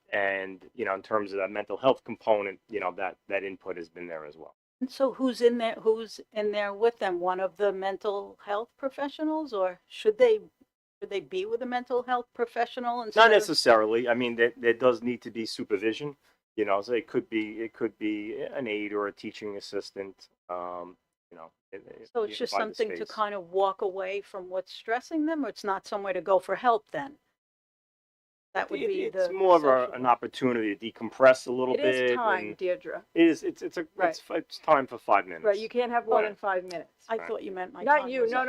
in terms of that mental health component, that input has been there as well. And so who's in there? Who's in there with them? One of the mental health professionals, or should they be with a mental health professional? Not necessarily. I mean, there does need to be supervision. So it could be an aide or a teaching assistant. So it's just something to kind of walk away from what's stressing them, or it's not somewhere to go for help then? That would be it's more of an opportunity to decompress a little bit. It is time, Deirdre. It is. It's time for 5 minutes. Right. You can't have more than 5 minutes. I thought you meant my time. Not you. No.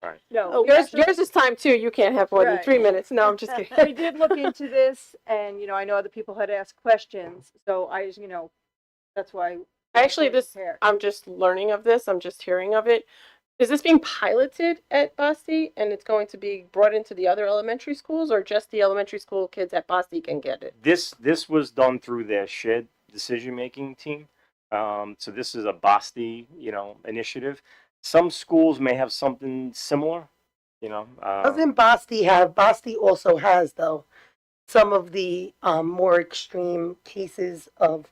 Right. No. Yours is time too. You can't have more than 3 minutes. No, I'm just kidding. We did look into this, and I know other people had asked questions, so that's why. Actually, I'm just learning of this. I'm just hearing of it. Is this being piloted at Boston, and it's going to be brought into the other elementary schools, or just the elementary school kids at Boston can get it? This was done through their shared decision-making team. So this is a Boston, initiative. Some schools may have something similar, Doesn't Boston have? Boston also has, though, some of the more extreme cases of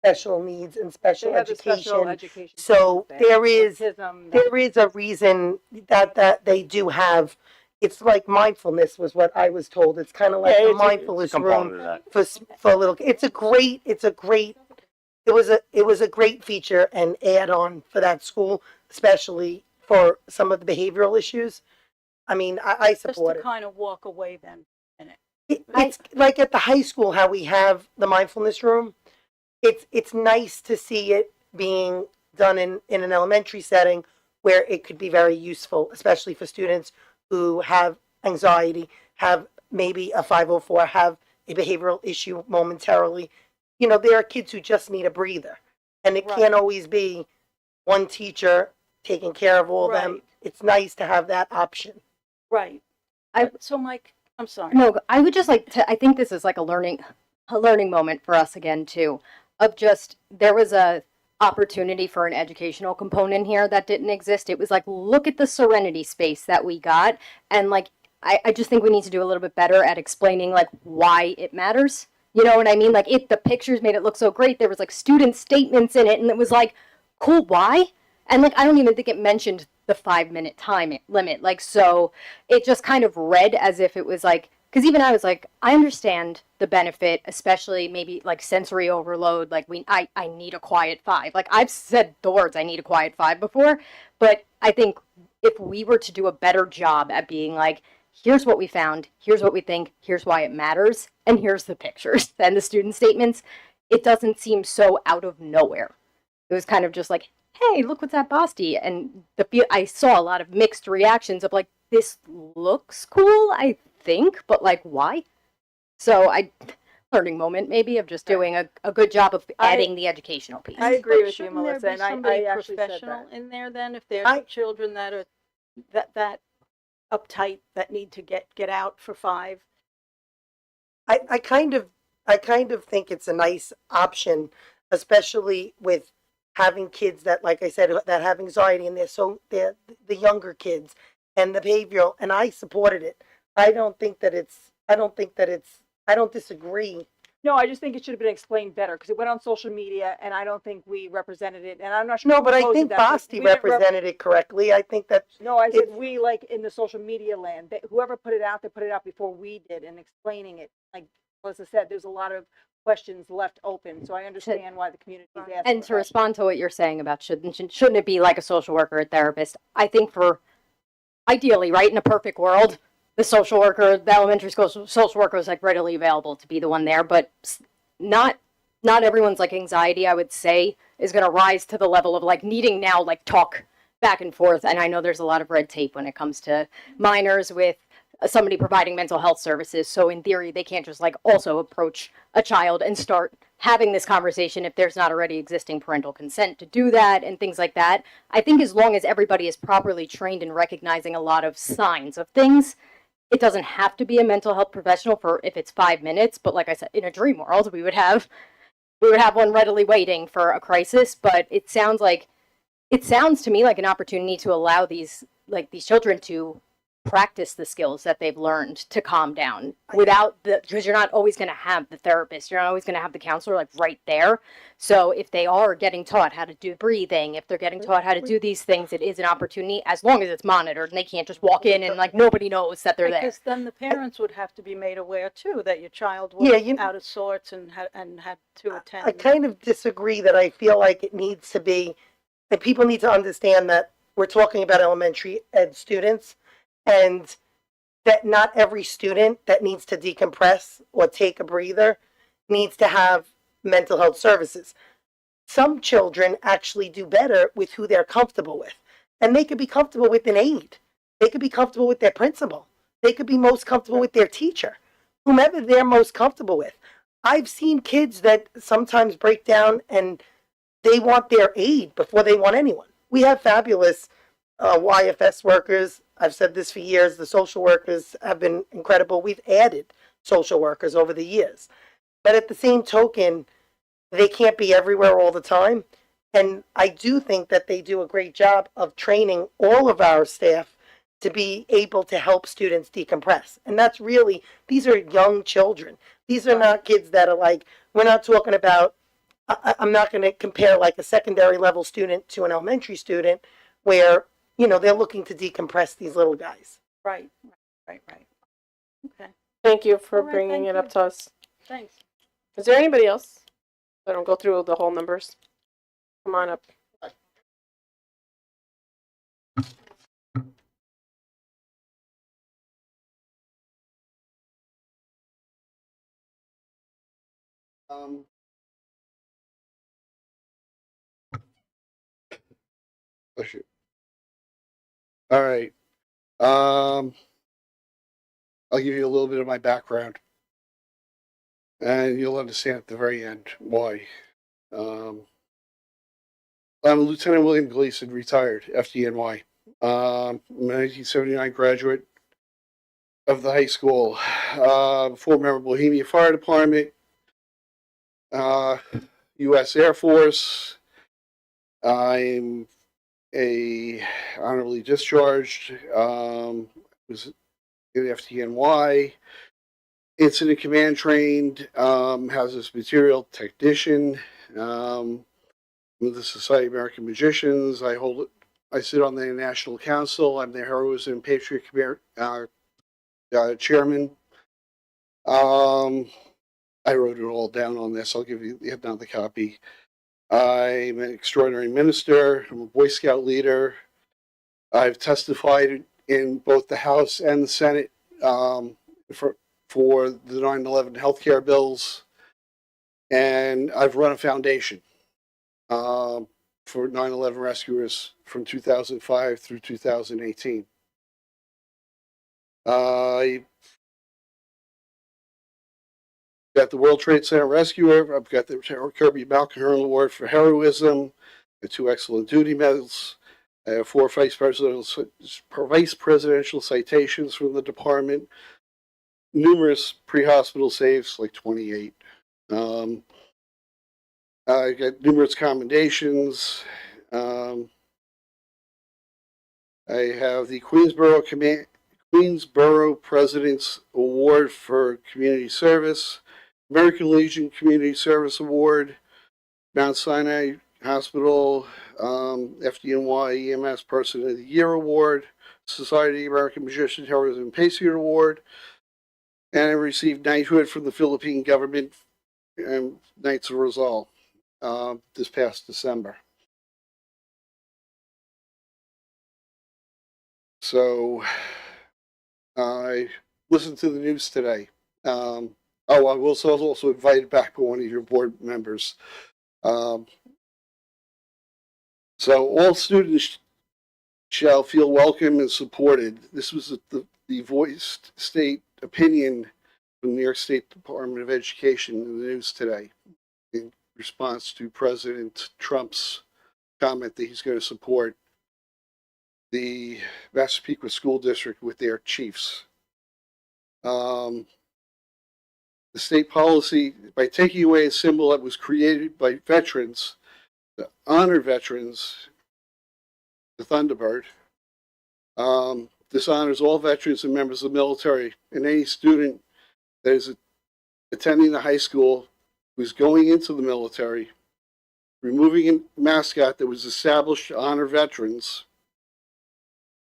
special needs and special education. So there is a reason that they do have. It's like mindfulness was what I was told. It's kind of like a mindfulness room for little. It's a great it was a great feature and add on for that school, especially for some of the behavioral issues. I mean, I Just support to it. kind of walk away then. It's like at the high school how we have the mindfulness room. It's nice to see it being done in an elementary setting where it could be very useful, especially for students who have anxiety, have maybe a 504, have a behavioral issue momentarily. You know, there are kids who just need a breather, and it Right. can't always be one teacher taking care of all them. Right. It's nice to have that option. Right. So Mike, I'm sorry. No, I would just like to, I think this is like a learning moment for us again too, of just, there was a opportunity for an educational component here that didn't exist. It was like, look at the serenity space that we got. And like, I just think we need to do a little bit better at explaining like why it matters. You know what I mean? Like the pictures made it look so great. There was like student statements in it and it was like, cool, why? And like, I don't even think it mentioned the 5-minute time limit. Like, so it just kind of read as if it was like, because even I was like, I understand the benefit, especially maybe like sensory overload. Like I need a quiet 5. Like I've said the words, I need a quiet 5 before, but I think if we were to do a better job at being like, here's what we found, here's what we think, here's why it matters, and here's the pictures and the student statements, it doesn't seem so out of nowhere. It was kind of just like, hey, look what's at Basti. And I saw a lot of mixed reactions of like, this looks cool, I think, but like, why? So learning moment maybe of just doing a good job of adding the educational piece. I agree with you, Shouldn't Melissa, there and be I somebody actually said professional that. in there then, if there's children that are that uptight that need to get out for 5? I kind of think it's a nice option, especially with having kids that, like I said, that have anxiety, and they're the younger kids and the behavioral, and I supported it. I don't disagree. No, I just think it should have been explained better because it went on social media, and I don't think we represented it. And I'm not sure. No, who but I posted think that, but Basti we didn't represented it correctly. I think that No, I said we, like in the social media land. Whoever put it out, they put it out before we did, and explaining it. Like Melissa said, there's a lot of questions left open, so I understand why the community is asking. And to respond to what you're saying about shouldn't it be like a social worker or therapist, I think for ideally, right, in a perfect world, the social worker, the elementary school social worker is like readily available to be the one there, but not everyone's like anxiety, I would say, is going to rise to the level of like needing now like talk back and forth. And I know there's a lot of red tape when it comes to minors with somebody providing mental health services. So in theory, they can't just like also approach a child and start having this conversation if there's not already existing parental consent to do that and things like that. I think as long as everybody is properly trained in recognizing a lot of signs of things, it doesn't have to be a mental health professional for if it's 5 minutes. But like I said, in a dream world, we would have one readily waiting for a crisis. But it sounds to me like an opportunity to allow these children to practice the skills that they've learned to calm down because you're not always going to have the therapist, you're not always going to have the counselor like right there. So if they are getting taught how to do breathing, if they're getting taught how to do these things, it is an opportunity as long as it's monitored and they can't just walk in and like nobody knows that they're there. Because then the parents would have to be made aware too that your child was out of sorts and had to attend. I kind of disagree that I feel like it needs to be, and people need to understand that we're talking about elementary ed students, and that not every student that needs to decompress or take a breather needs to have mental health services. Some children actually do better with who they're comfortable with, and they could be comfortable with an aide. They could be comfortable with their principal. They could be most comfortable with their teacher, whomever they're most comfortable with. I've seen kids that sometimes break down and they want their aide before they want anyone. We have fabulous YFS workers. I've said this for years. The social workers have been incredible. We've added social workers over the years. But at the same token, they can't be everywhere all the time. And I do think that they do a great job of training all of our staff to be able to help students decompress. And that's really, these are young children. These are not kids that are like, we're not talking about, I'm not going to compare like a secondary level student to an elementary student where, you know, they're looking to decompress these little guys. Right. Okay. Thank you for All right, bringing thank it up you. to us. Thanks. Is there anybody else? I don't go through the whole numbers. Come on up. Bless you. All right. I'll give you a little bit of my background, and you'll understand at the very end why. I'm Lieutenant William Gleason, retired, FDNY. I'm a 1979 graduate of the high school. Before member of Bohemia Fire Department, U.S. Air Force. I'm honorably discharged. Was in FDNY. Incident command trained. Hazardous material technician. With the Society of American Magicians. I sit on the National Council. I'm the Heroism and Patriot chairman. I wrote it all down on this. I'll give you another copy. I'm an extraordinary minister. I'm a Boy Scout leader. I've testified in both the House and the Senate for the 9/11 healthcare bills, and I've run a foundation for 9/11 rescuers from 2005 through 2018. I got the World Trade Center Rescuer. I've got the Kirby Malcolm Award for heroism, the 2 excellent duty medals. I have 4 vice presidential citations from the department, numerous pre-hospital saves, like 28. I got numerous commendations. I have the Queensborough President's Award for Community Service, American Legion Community Service Award, Mount Sinai Hospital, FDNY EMS Person of the Year Award, Society of American Magicians Heroism and Patriot Award, and I received knighthood from the Philippine government and Knights of Rizal this past December. So I listened to the news today. I was also invited back by one of your board members. So all students shall feel welcome and supported. This was the voiced state opinion from the New York State Department of Education in the news today in response to President Trump's comment that he's going to support the Massapequa School District with their chiefs. The state policy, by taking away a symbol that was created by veterans to honor veterans, the Thunderbird, dishonors all veterans and members of the military, and any student that is attending the high school who's going into the military, removing a mascot that was established to honor veterans,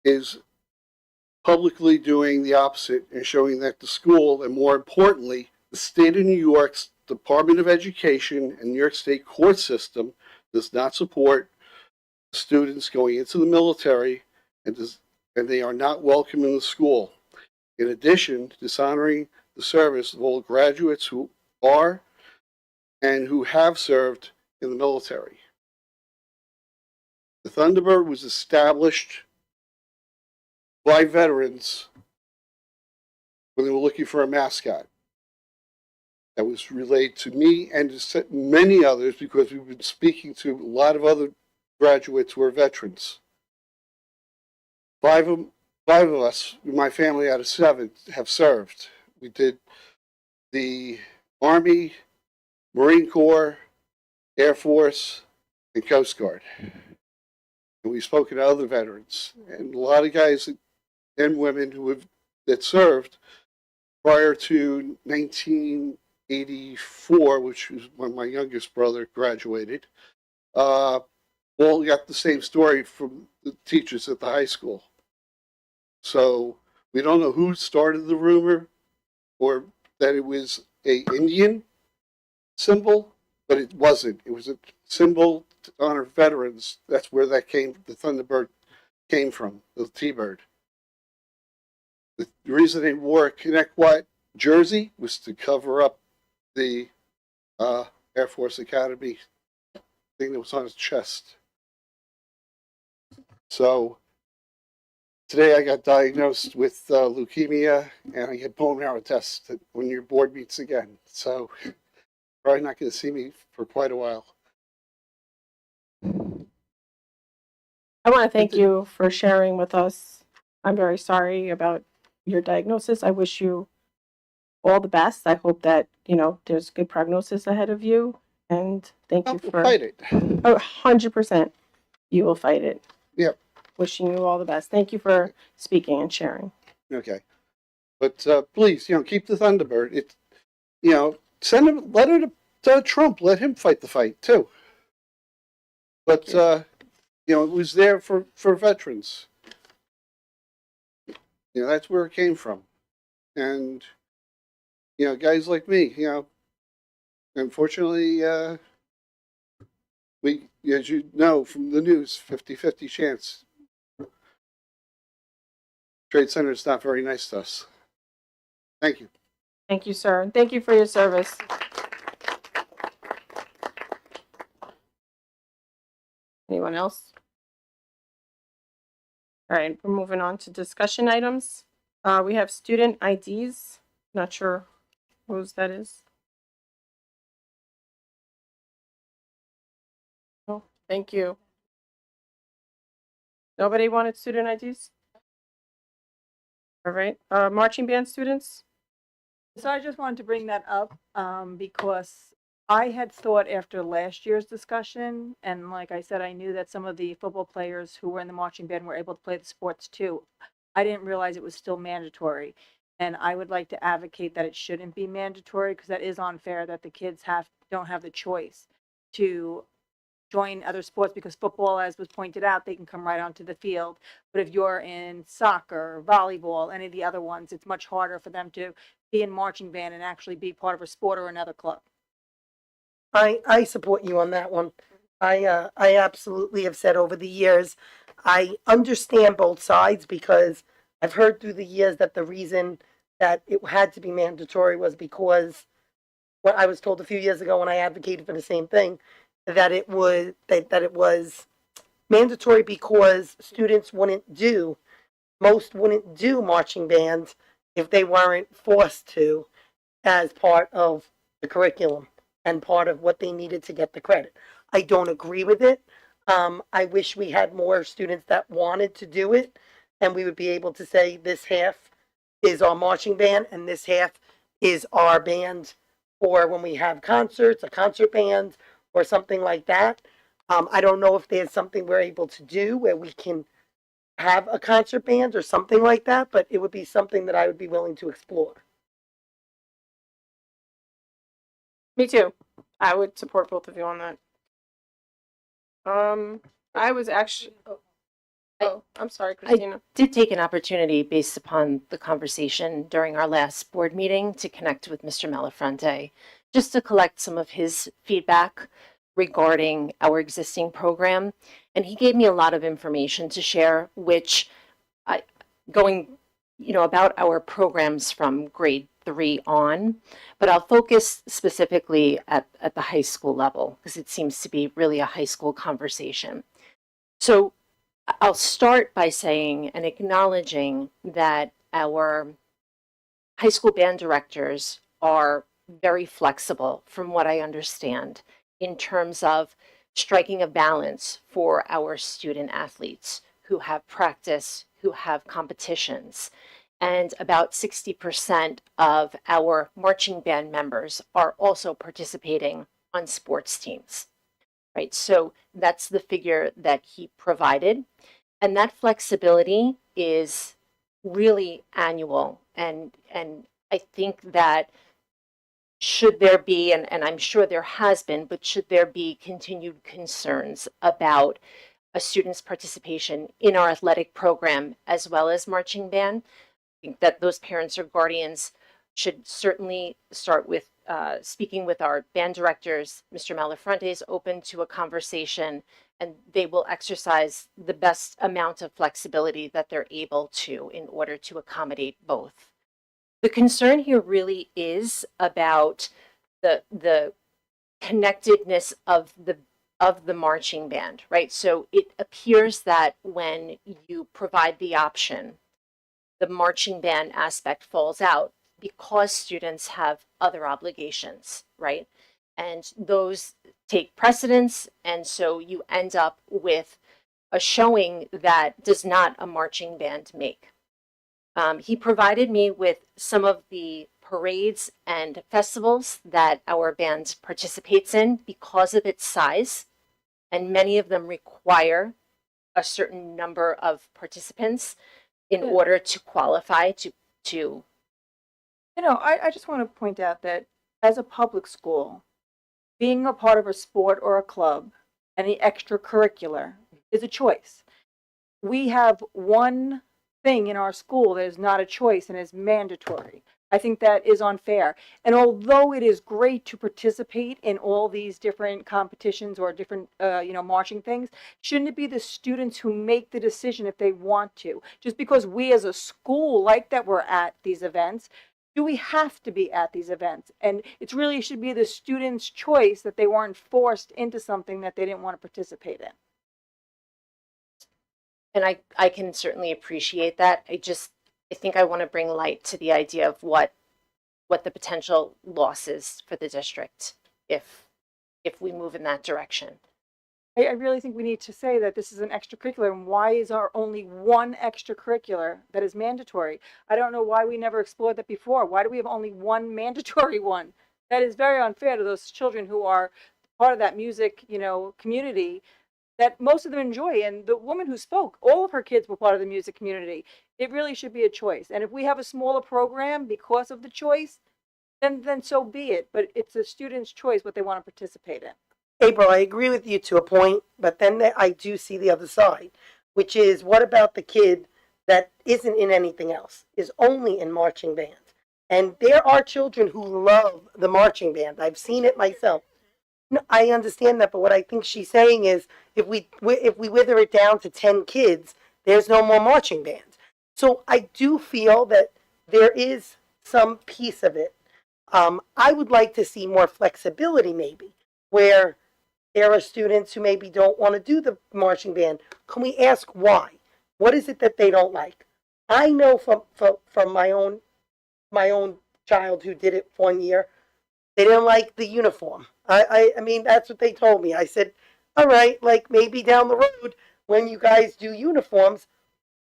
is publicly doing the opposite and showing that the school, and more importantly, the state of New York's Department of Education and New York State court system does not support students going into the military, and they are not welcome in the school. In addition, dishonoring the service of all graduates who are and who have served in the military. The Thunderbird was established by veterans when they were looking for a mascot. That was relayed to me and to many others because we've been speaking to a lot of other graduates who are veterans. Five of us, my family out of 7, have served. We did the Army, Marine Corps, Air Force, and Coast Guard. And we've spoken to other veterans, and a lot of guys and women that served prior to 1984, which was when my youngest brother graduated, all got the same story from the teachers at the high school. So we don't know who started the rumor or that it was a Indian symbol, but it wasn't. It was a symbol to honor veterans. That's where that came, the Thunderbird came from, the T-Bird. The reason they wore a Connect What jersey was to cover up the Air Force Academy thing that was on his chest. So today I got diagnosed with leukemia, and I get bone marrow tests when your board meets again. So probably not going to see me for quite a while. I want to thank you for sharing with us. I'm very sorry about your diagnosis. I wish you all the best. I hope that, there's good prognosis ahead of you. And thank you for Fight it. 100%. You will fight it. Yep. Wishing you all the best. Thank you for speaking and sharing. Okay. But please, keep the Thunderbird. It, send him, let her to Trump. Let him fight the fight too. But it was there for veterans. That's where it came from. And guys like me, unfortunately, we, as you know from the news, 50-50 chance. Trade Center is not very nice to us. Thank you. Thank you, sir. Thank you for your service. Anyone else? All right, we're moving on to discussion items. We have student IDs. Not sure whose that is. Oh, thank you. Nobody wanted student IDs? All right, marching band students? So I just wanted to bring that up because I had thought after last year's discussion, and like I said, I knew that some of the football players who were in the marching band were able to play the sports too. I didn't realize it was still mandatory. And I would like to advocate that it shouldn't be mandatory because that is unfair that the kids don't have the choice to join other sports, because football, as was pointed out, they can come right onto the field. But if you're in soccer, volleyball, any of the other ones, it's much harder for them to be in marching band and actually be part of a sport or another club. I support you on that one. I absolutely have said over the years, I understand both sides because I've heard through the years that the reason that it had to be mandatory was because what I was told a few years ago when I advocated for the same thing, that it was mandatory because most wouldn't do marching bands if they weren't forced to as part of the curriculum and part of what they needed to get the credit. I don't agree with it. I wish we had more students that wanted to do it, and we would be able to say this half is our marching band and this half is our band for when we have concerts, a concert band or something like that. I don't know if there's something we're able to do where we can have a concert band or something like that, but it would be something that I would be willing to explore. Me too. I would support both of you on that. I was actually. Oh, I'm sorry, Christina. Did take an opportunity based upon the conversation during our last board meeting to connect with Mr. Malafronte, just to collect some of his feedback regarding our existing program. And he gave me a lot of information to share, which about our programs from grade 3 on, but I'll focus specifically at the high school level because it seems to be really a high school conversation. So I'll start by saying and acknowledging that our high school band directors are very flexible, from what I understand, in terms of striking a balance for our student athletes who have practice, who have competitions. And about 60% of our marching band members are also participating on sports teams, right? So that's the figure that he provided. And that flexibility is really annual. And I think that should there be, and I'm sure there has been, but should there be continued concerns about a student's participation in our athletic program as well as marching band, I think that those parents or guardians should certainly start with speaking with our band directors, Mr. Malafronte is open to a conversation, and they will exercise the best amount of flexibility that they're able to in order to accommodate both. The concern here really is about the connectedness of the marching band, right? So it appears that when you provide the option, the marching band aspect falls out because students have other obligations, right? And those take precedence, and so you end up with a showing that does not a marching band make. He provided me with some of the parades and festivals that our band participates in because of its size, and many of them require a certain number of participants in order to qualify to You know, I just want to point out that as a public school, being a part of a sport or a club, any extracurricular, is a choice. We have one thing in our school that is not a choice and is mandatory. I think that is unfair. And although it is great to participate in all these different competitions or different, marching things, shouldn't it be the students who make the decision if they want to? Just because we as a school like that we're at these events, do we have to be at these events? And it really should be the students' choice that they weren't forced into something that they didn't want to participate in. and I can certainly appreciate that. I think I want to bring light to the idea of what the potential loss is for the district if we move in that direction. I really think we need to say that this is an extracurricular, and why is our only one extracurricular that is mandatory? I don't know why we never explored that before. Why do we have only one mandatory one? That is very unfair to those children who are part of that music, community that most of them enjoy. And the woman who spoke, all of her kids were part of the music community. It really should be a choice. And if we have a smaller program because of the choice, then so be it. But it's a student's choice what they want to participate in. April, I agree with you to a point, but then I do see the other side, which is what about the kid that isn't in anything else, is only in marching band? And there are children who love the marching band. I've seen it myself. No, I understand that, but what I think she's saying is if we wither it down to 10 kids, there's no more marching band. So I do feel that there is some piece of it. I would like to see more flexibility maybe, where there are students who maybe don't want to do the marching band. Can we ask why? What is it that they don't like? I know from my own child who did it 1 year, they didn't like the uniform. I mean, that's what they told me. I said, all right, like maybe down the road when you guys do uniforms,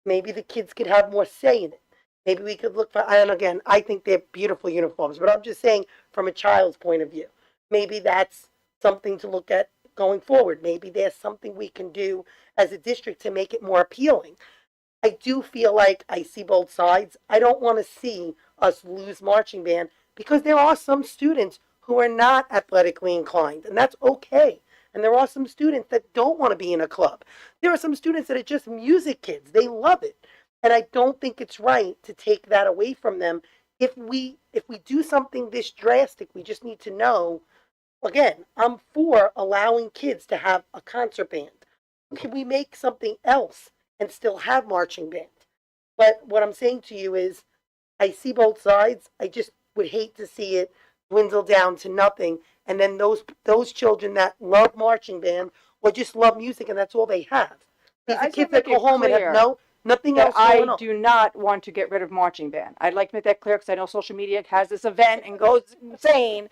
maybe the kids could have more say in it. Maybe we could look for, and again, I think they're beautiful uniforms, but I'm just saying from a child's point of view, maybe that's something to look at going forward. Maybe there's something we can do as a district to make it more appealing. I do feel like I see both sides. I don't want to see us lose marching band because there are some students who are not athletically inclined, and that's okay. And there are some students that don't want to be in a club. There are some students that are just music kids. They love it. And I don't think it's right to take that away from them. If we do something this drastic, we just need to know, again, I'm for allowing kids to have a concert band. Can we make something else and still have marching band? But what I'm saying to you is I see both sides. I just would hate to see it dwindle down to nothing. And then those children that love marching band or just love music and that's all they have. These are kids that go home and have nothing else going on. I do not want to get rid of marching band. I'd like to make that clear because I know social media has this event and goes insane.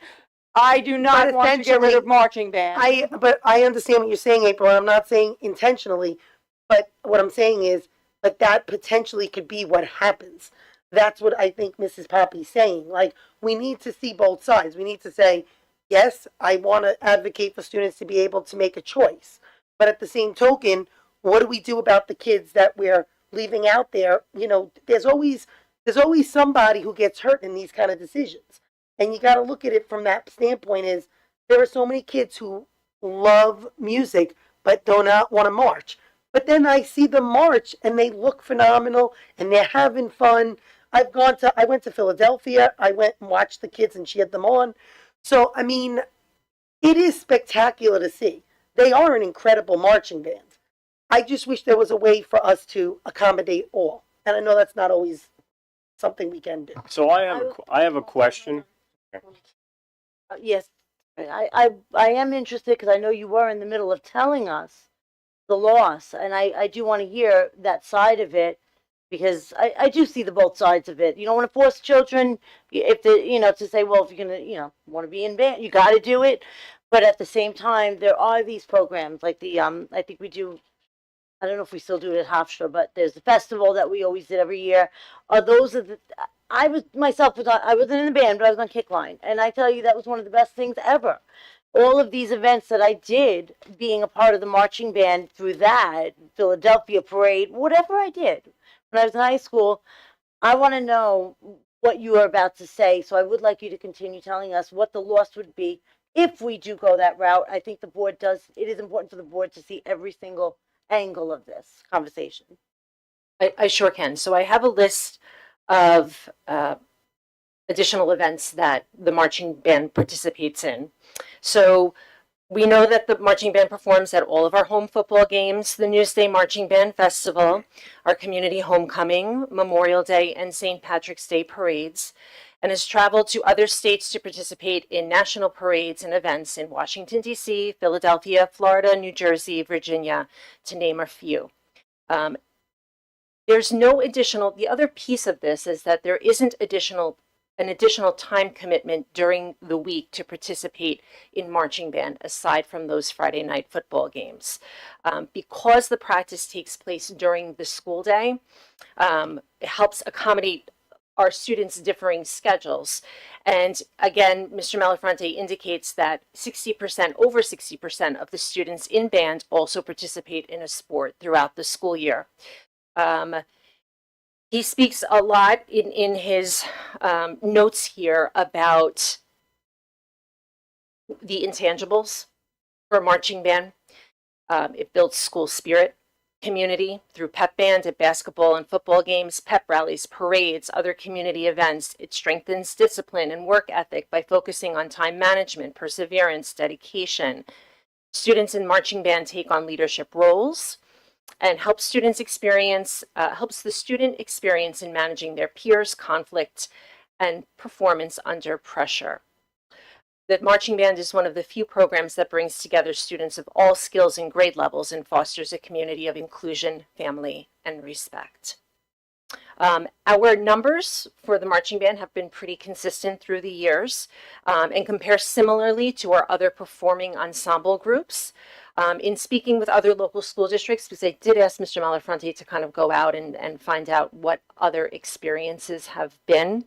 I do not want to get rid of marching band. But I understand what you're saying, April, and I'm not saying intentionally, but what I'm saying is that potentially could be what happens. That's what I think Mrs. Poppy's saying. Like, we need to see both sides. We need to say, yes, I want to advocate for students to be able to make a choice. But at the same token, what do we do about the kids that we're leaving out there? There's always somebody who gets hurt in these kind of decisions. And you got to look at it from that standpoint is there are so many kids who love music but do not want to march. But then I see them march and they look phenomenal and they're having fun. I went to Philadelphia. I went and watched the kids and cheered them on. So, I mean, it is spectacular to see. They are an incredible marching band. I just wish there was a way for us to accommodate all. And I know that's not always something we can do. So I have a question. Yes, I am interested because I know you were in the middle of telling us the loss, and I do want to hear that side of it because I do see the both sides of it. You don't want to force children if to say, well, if you're gonna want to be in band, you got to do it. But at the same time, there are these programs like the I think we do. I don't know if we still do it at Hofstra, but there's the festival that we always did every year. Those are the I was myself was I wasn't in the band, but I was on Kickline, and I tell you that was one of the best things ever. All of these events that I did, being a part of the marching band through that Philadelphia parade, whatever I did when I was in high school, I want to know what you are about to say. So I would like you to continue telling us what the loss would be if we do go that route. I think the board does. It is important for the board to see every single angle of this conversation. I sure can. So I have a list of additional events that the marching band participates in. So we know that the marching band performs at all of our home football games, the Newsday Marching Band Festival, our community homecoming, Memorial Day, and St. Patrick's Day parades, and has traveled to other states to participate in national parades and events in Washington, D.C., Philadelphia, Florida, New Jersey, Virginia, to name a few. There's no additional, the other piece of this is that there isn't an additional time commitment during the week to participate in marching band aside from those Friday night football games. Because the practice takes place during the school day, it helps accommodate our students' differing schedules. And again, Mr. Malafronte indicates that over 60% of the students in band also participate in a sport throughout the school year. He speaks a lot in his notes here about the intangibles for a marching band. It builds school spirit, community through pep band at basketball and football games, pep rallies, parades, other community events. It strengthens discipline and work ethic by focusing on time management, perseverance, dedication. Students in marching band take on leadership roles and helps the student experience in managing their peers, conflict, and performance under pressure. The marching band is one of the few programs that brings together students of all skills and grade levels and fosters a community of inclusion, family, and respect. Our numbers for the marching band have been pretty consistent through the years and compare similarly to our other performing ensemble groups. In speaking with other local school districts, because I did ask Mr. Malafronte to kind of go out and find out what other experiences have been.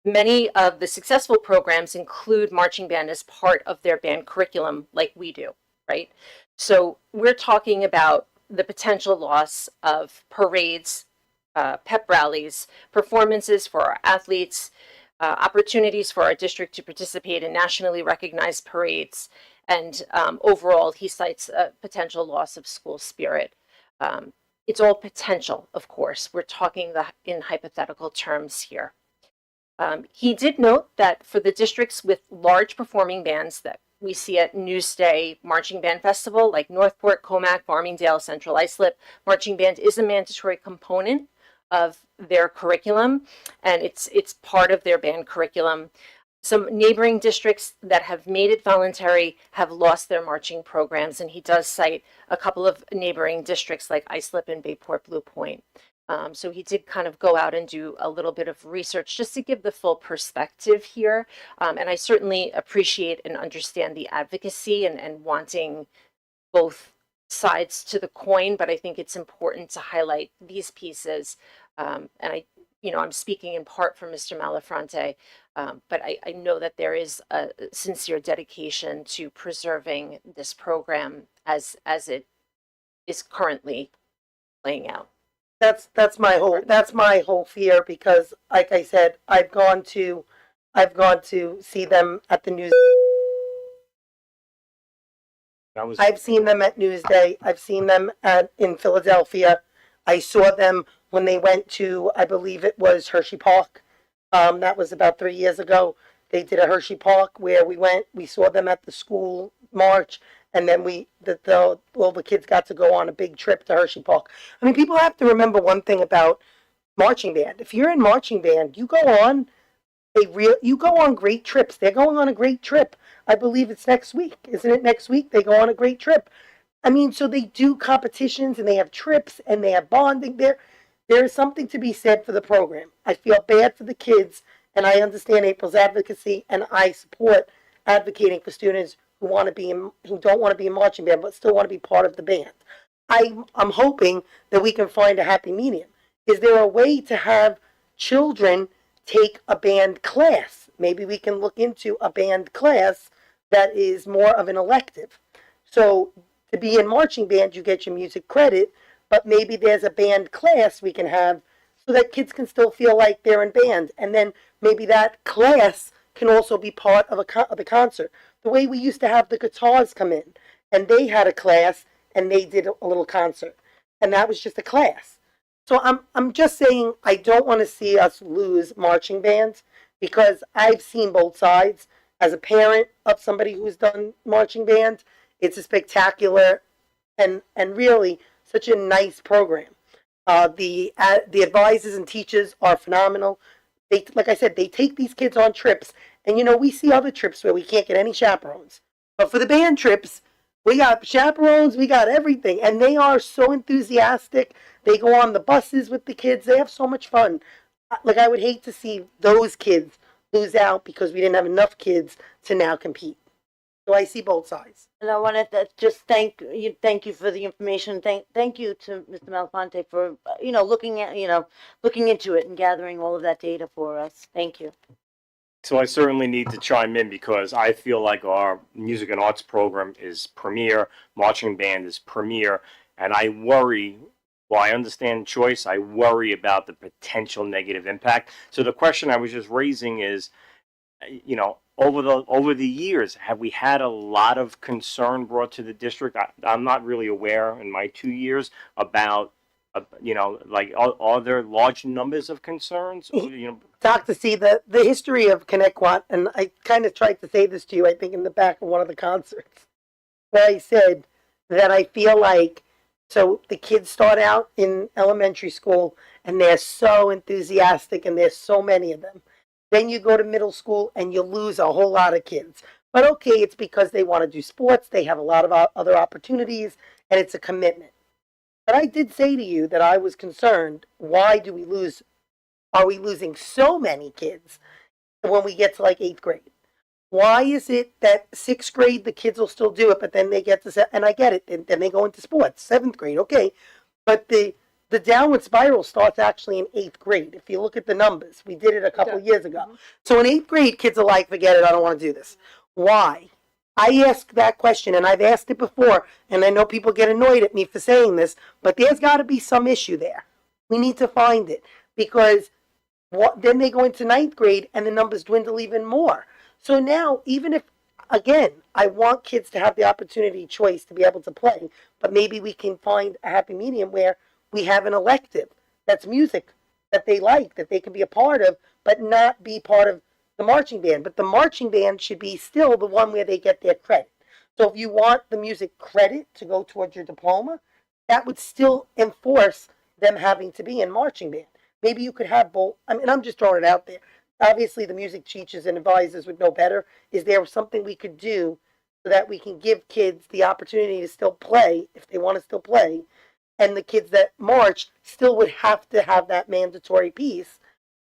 Many of the successful programs include marching band as part of their band curriculum like we do, right? So we're talking about the potential loss of parades, pep rallies, performances for our athletes, opportunities for our district to participate in nationally recognized parades, and overall, he cites a potential loss of school spirit. It's all potential, of course. We're talking in hypothetical terms here. He did note that for the districts with large performing bands that we see at Newsday Marching Band Festival, like Northport, Comac, Farmingdale, Central Islip, marching band is a mandatory component of their curriculum, and it's part of their band curriculum. Some neighboring districts that have made it voluntary have lost their marching programs, and he does cite a couple of neighboring districts like Islip and Bayport Blue Point. So he did kind of go out and do a little bit of research just to give the full perspective here. And I certainly appreciate and understand the advocacy and wanting both sides to the coin, but I think it's important to highlight these pieces. And I'm speaking in part for Mr. Malafronte, but I know that there is a sincere dedication to preserving this program as it is currently playing out. That's my whole fear, because like I said, I've gone to see them at the news. I've seen them at Newsday. I've seen them in Philadelphia. I saw them when they went to, I believe it was Hershey Park. That was about 3 years ago. They did a Hershey Park where we saw them at the school march, and then all the kids got to go on a big trip to Hershey Park. I mean, people have to remember one thing about marching band. If you're in marching band, you go on great trips. They're going on a great trip. I believe it's next week. Isn't it next week? They go on a great trip. I mean, so they do competitions and they have trips and they have bonding there. There is something to be said for the program. I feel bad for the kids, and I understand April's advocacy, and I support advocating for students who don't want to be in marching band but still want to be part of the band. I'm hoping that we can find a happy medium. Is there a way to have children take a band class? Maybe we can look into a band class that is more of an elective. So to be in marching band, you get your music credit, but maybe there's a band class we can have so that kids can still feel like they're in band. And then maybe that class can also be part of the concert. The way we used to have the guitars come in, and they had a class, and they did a little concert. And that was just a class. So I'm just saying I don't want to see us lose marching bands, because I've seen both sides. As a parent of somebody who's done marching band, it's a spectacular and really such a nice program. The advisors and teachers are phenomenal. Like I said, they take these kids on trips, and we see other trips where we can't get any chaperones. But for the band trips, we got chaperones, we got everything, and they are so enthusiastic. They go on the buses with the kids. They have so much fun. Like, I would hate to see those kids lose out because we didn't have enough kids to now compete. So I see both sides. And I wanted to just thank you for the information. Thank you to Mr. Malfante for, looking into it and gathering all of that data for us. Thank you. So I certainly need to chime in because I feel like our music and arts program is premier, marching band is premier, and I worry, while I understand choice, I worry about the potential negative impact. So the question I was just raising is, over the years, have we had a lot of concern brought to the district? I'm not really aware in my 2 years about, are there large numbers of concerns? Dr. C, the history of Connecticut, and I kind of tried to say this to you, I think, in the back of one of the concerts, where I said that I feel like, so the kids start out in elementary school and they're so enthusiastic and there's so many of them. Then you go to middle school and you lose a whole lot of kids. But okay, it's because they want to do sports, they have a lot of other opportunities, and it's a commitment. But I did say to you that I was concerned, why are we losing so many kids when we get to like 8th grade? Why is it that 6th grade, the kids will still do it, but then they get to, and I get it, and then they go into sports, 7th grade, okay. But the downward spiral starts actually in 8th grade. If you look at the numbers, we did it a couple years ago. So in 8th grade, kids are like, forget it, I don't want to do this. Why? I ask that question, and I've asked it before, and I know people get annoyed at me for saying this, but there's got to be some issue there. We need to find it, because then they go into 9th grade, and the numbers dwindle even more. So now, even if, again, I want kids to have the opportunity, choice to be able to play, but maybe we can find a happy medium where we have an elective that's music that they like, that they can be a part of, but not be part of the marching band. But the marching band should be still the one where they get their credit. So if you want the music credit to go towards your diploma, that would still enforce them having to be in marching band. Maybe you could have both. I mean, I'm just throwing it out there. Obviously, the music teachers and advisors would know better. Is there something we could do so that we can give kids the opportunity to still play, if they want to still play, and the kids that march still would have to have that mandatory piece,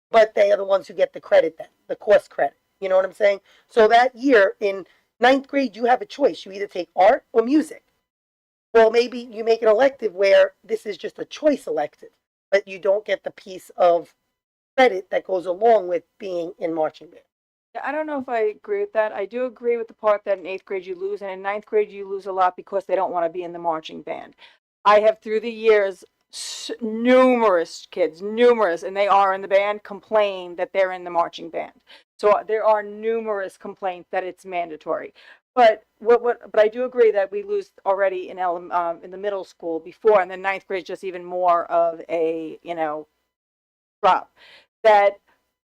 but they are the ones who get the credit then, the course credit. You know what I'm saying? So that year in 9th grade, you have a choice. You either take art or music. Well, maybe you make an elective where this is just a choice elective, but you don't get the piece of credit that goes along with being in marching band. Yeah, I don't know if I agree with that. I do agree with the part that in 8th grade you lose, and in 9th grade you lose a lot because they don't want to be in the marching band. I have, through the years, numerous kids, and they are in the band, complain that they're in the marching band. So there are numerous complaints that it's mandatory. But but I do agree that we lose already in in the middle school before, and then ninth grade is just even more of a, drop. That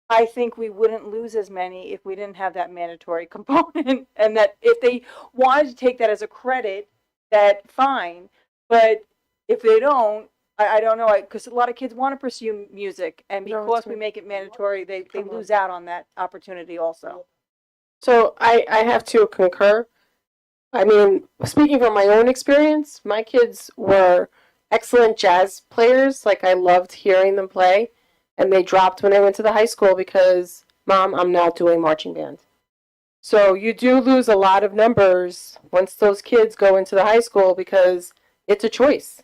I think we wouldn't lose as many if we didn't have that mandatory component, and that if they wanted to take that as a credit, that fine. But if they don't, I don't know, because a lot of kids want to pursue music, and No, because it's we right. make it mandatory, they lose out on that opportunity also. So I have to concur. I mean, speaking from my own experience, my kids were excellent jazz players. Like, I loved hearing them play. And they dropped when they went to the high school because, Mom, I'm not doing marching band. So you do lose a lot of numbers once those kids go into the high school because it's a choice.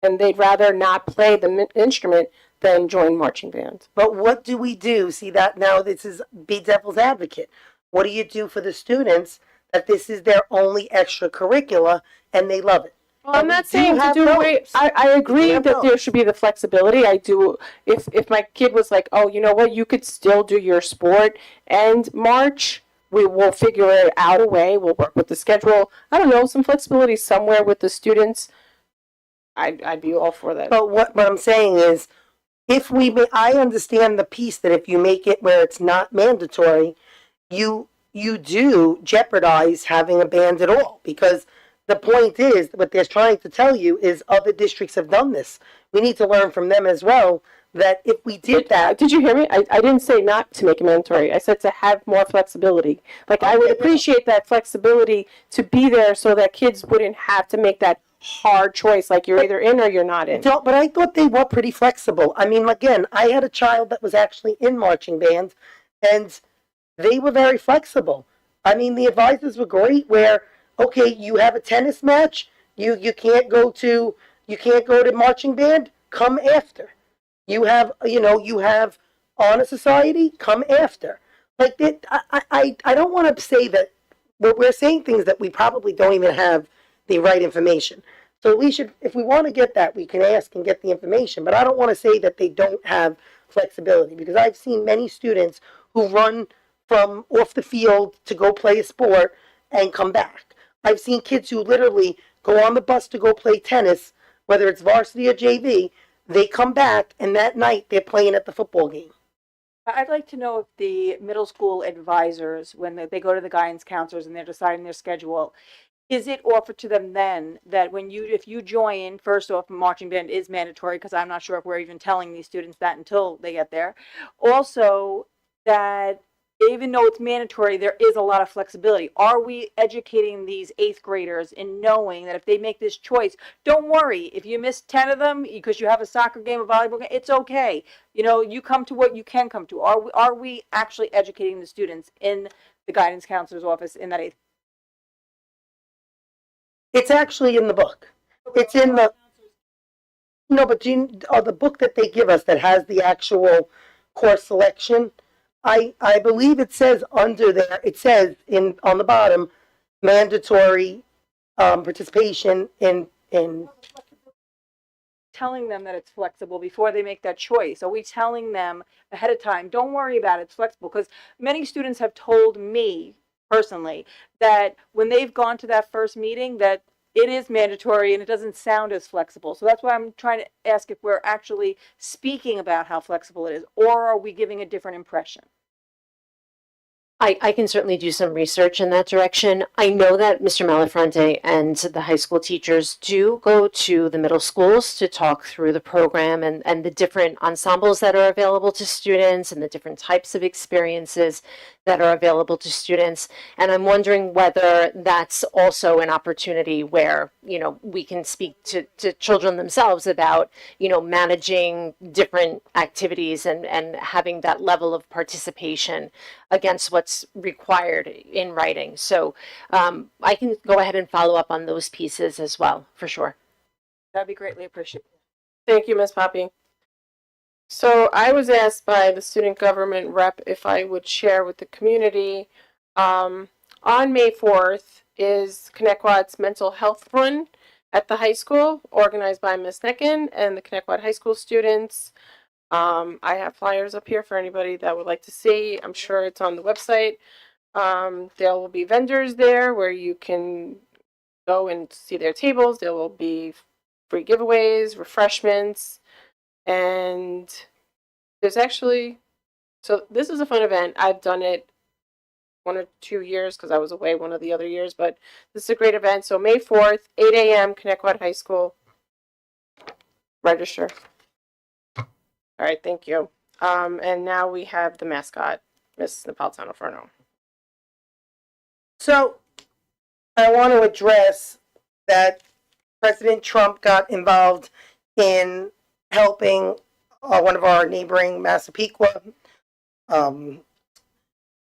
And they'd rather not play the instrument than join marching band. But what do we do? See that now this is be devil's advocate. What do you do for the students that this is their only extracurricular and they love it? Well, I'm And we not saying to have do away. those. I agree have that there those. should be the flexibility. I do. If my kid was like, oh, you know what, you could still do your sport and march, we will figure it out a way. We'll work with the schedule. I don't know, some flexibility somewhere with the students. I'd be all for that. But what I'm saying is, if I understand the piece that if you make it where it's not mandatory, you do jeopardize having a band at all, because the point is what they're trying to tell you is other districts have done this. We need to learn from them as well, that if we did that. Did you hear me? I didn't say not to make it mandatory. I said to have more flexibility. Like, I would appreciate that flexibility to be there so that kids wouldn't have to make that hard choice. Like, you're either in or you're not in. But I thought they were pretty flexible. I mean, again, I had a child that was actually in marching band, and they were very flexible. I mean, the advisors were great. Where okay, you have a tennis match, you can't go to marching band. Come after. You have honor society. Come after. Like that. I don't want to say that we're saying things that we probably don't even have the right information. So we should, if we want to get that, we can ask and get the information. But I don't want to say that they don't have flexibility, because I've seen many students who run from off the field to go play a sport and come back. I've seen kids who literally go on the bus to go play tennis, whether it's varsity or JV. They come back, and that night they're playing at the football game. I'd like to know if the middle school advisors, when they go to the guidance counselors and they're deciding their schedule, is it offered to them then that if you join, first off, marching band is mandatory, because I'm not sure if we're even telling these students that until they get there. Also, that even though it's mandatory, there is a lot of flexibility. Are we educating these 8th graders in knowing that if they make this choice, don't worry, if you miss 10 of them because you have a soccer game, a volleyball game, it's okay. You come to what you can come to. Are we actually educating the students in the guidance counselor's office in that 8th? It's actually in the book. It's in the no, but the book that they give us that has the actual course selection. I believe it says under there. It says on the bottom, mandatory participation in. Telling them that it's flexible before they make that choice? Are we telling them ahead of time, don't worry about it, it's flexible? Because many students have told me personally that when they've gone to that first meeting, that it is mandatory and it doesn't sound as flexible. So that's why I'm trying to ask if we're actually speaking about how flexible it is, or are we giving a different impression? I can certainly do some research in that direction. I know that Mr. Malafronte and the high school teachers do go to the middle schools to talk through the program and the different ensembles that are available to students and the different types of experiences that are available to students. And I'm wondering whether that's also an opportunity where, we can speak to children themselves about, managing different activities and having that level of participation against what's required in writing. So I can go ahead and follow up on those pieces as well, for sure. That'd be greatly appreciated. Thank you, Ms. Poppy. So I was asked by the student government rep if I would share with the community. On May 4th is Connectquod's mental health run at the high school, organized by Ms. Necken and the Connectquod High School students. I have flyers up here for anybody that would like to see. I'm sure it's on the website. There will be vendors there where you can go and see their tables. There will be free giveaways, refreshments, and there's actually, so this is a fun event. I've done it 1 or 2 years because I was away one of the other years, but this is a great event. So May 4th, 8 a.m., Connecticut High School. Register. All right, thank you. And now we have the mascot, Miss Napolitano Ferno. So I want to address that President Trump got involved in helping one of our neighboring Massapequa.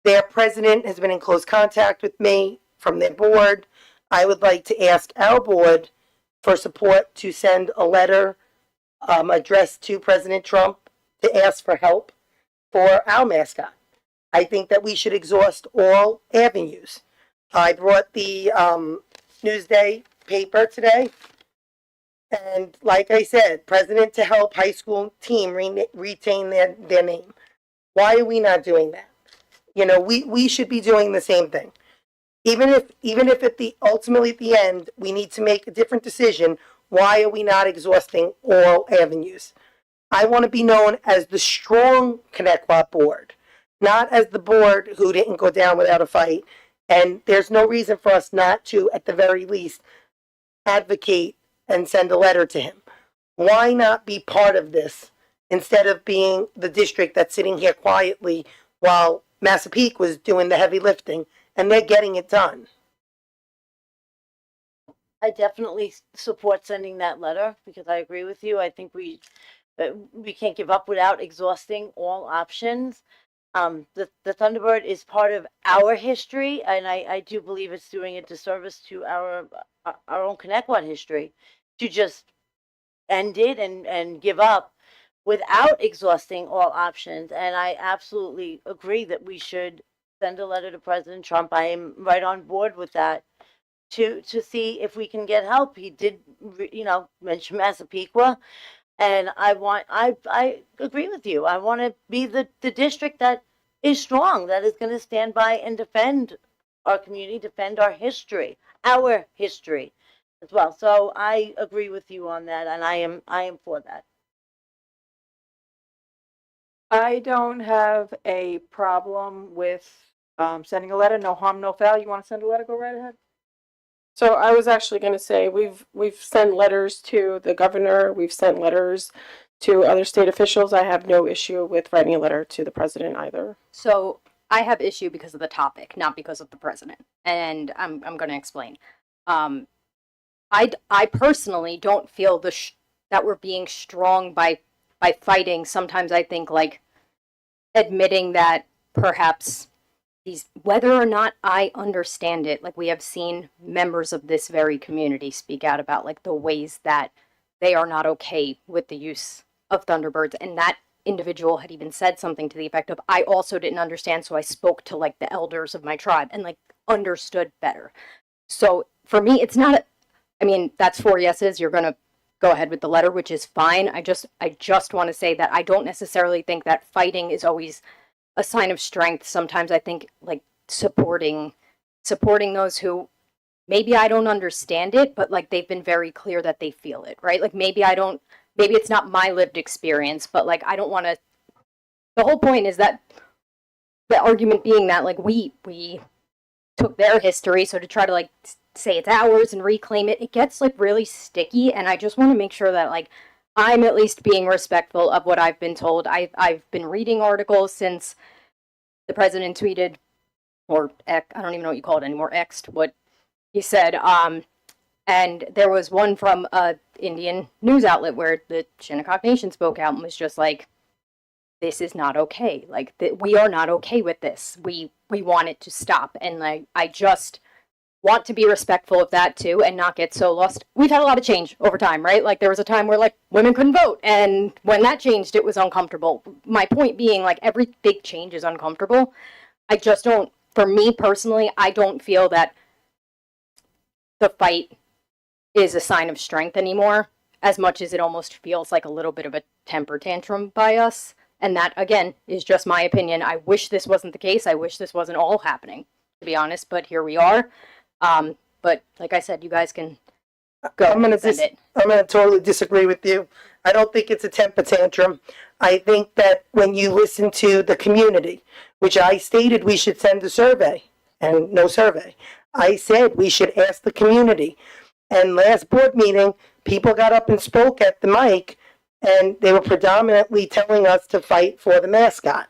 Their president has been in close contact with me from their board. I would like to ask our board for support to send a letter addressed to President Trump to ask for help for our mascot. I think that we should exhaust all avenues. I brought the Newsday paper today. And like I said, president to help high school team retain their name. Why are we not doing that? You know, we should be doing the same thing. Even if ultimately at the end, we need to make a different decision, why are we not exhausting all avenues? I want to be known as the strong Connecticut board, not as the board who didn't go down without a fight. And there's no reason for us not to, at the very least, advocate and send a letter to him. Why not be part of this instead of being the district that's sitting here quietly while Massapequa was doing the heavy lifting and they're getting it done? I definitely support sending that letter because I agree with you. I think we can't give up without exhausting all options. The Thunderbird is part of our history, and I do believe it's doing a disservice to our own Connecticut history to just end it and give up without exhausting all options. And I absolutely agree that we should send a letter to President Trump. I am right on board with that to see if we can get help. He did, mention Massapequa. And I agree with you. I want to be the district that is strong, that is going to stand by and defend our community, defend our history as well. So I agree with you on that, and I am for that. I don't have a problem with sending a letter. No harm, no foul. You want to send a letter? Go right ahead. So I was actually going to say we've sent letters to the governor. We've sent letters to other state officials. I have no issue with writing a letter to the president either. So I have issue because of the topic, not because of the president, and I'm going to explain. I personally don't feel that we're being strong by fighting. Sometimes I think like admitting that perhaps whether or not I understand it, like we have seen members of this very community speak out about like the ways that they are not okay with the use of Thunderbirds, and that individual had even said something to the effect of, I also didn't understand, so I spoke to like the elders of my tribe and like understood better. So for me, it's not, that's 4 yeses. You're going to go ahead with the letter, which is fine. I just want to say that I don't necessarily think that fighting is always a sign of strength. Sometimes I think like supporting those who maybe I don't understand it, but like they've been very clear that they feel it, right? Like maybe it's not my lived experience, but like I don't want to. The whole point is that the argument being that like we took their history, so to try to like say it's ours and reclaim it, it gets like really sticky, and I just want to make sure that like I'm at least being respectful of what I've been told. I've been reading articles since the president tweeted, or I don't even know what you call it anymore, X'd what he said. And there was one from a Indian news outlet where the Shinnecock Nation spoke out and was just like, this is not okay. Like, we are not okay with this. We want it to stop. And like, I just want to be respectful of that too and not get so lost. We've had a lot of change over time, right? Like there was a time where like women couldn't vote, and when that changed, it was uncomfortable. My point being like every big change is uncomfortable. I just don't, for me personally, I don't feel that the fight is a sign of strength anymore, as much as it almost feels like a little bit of a temper tantrum by us. And that, again, is just my opinion. I wish this wasn't the case. I wish this wasn't all happening, to be honest, but here we are. But like I said, you guys can go I'm gonna send it. I'm gonna totally disagree with you. I don't think it's a temper tantrum. I think that when you listen to the community, which I stated we should send a survey, and no survey. I said we should ask the community. And last board meeting, people got up and spoke at the mic, and they were predominantly telling us to fight for the mascot.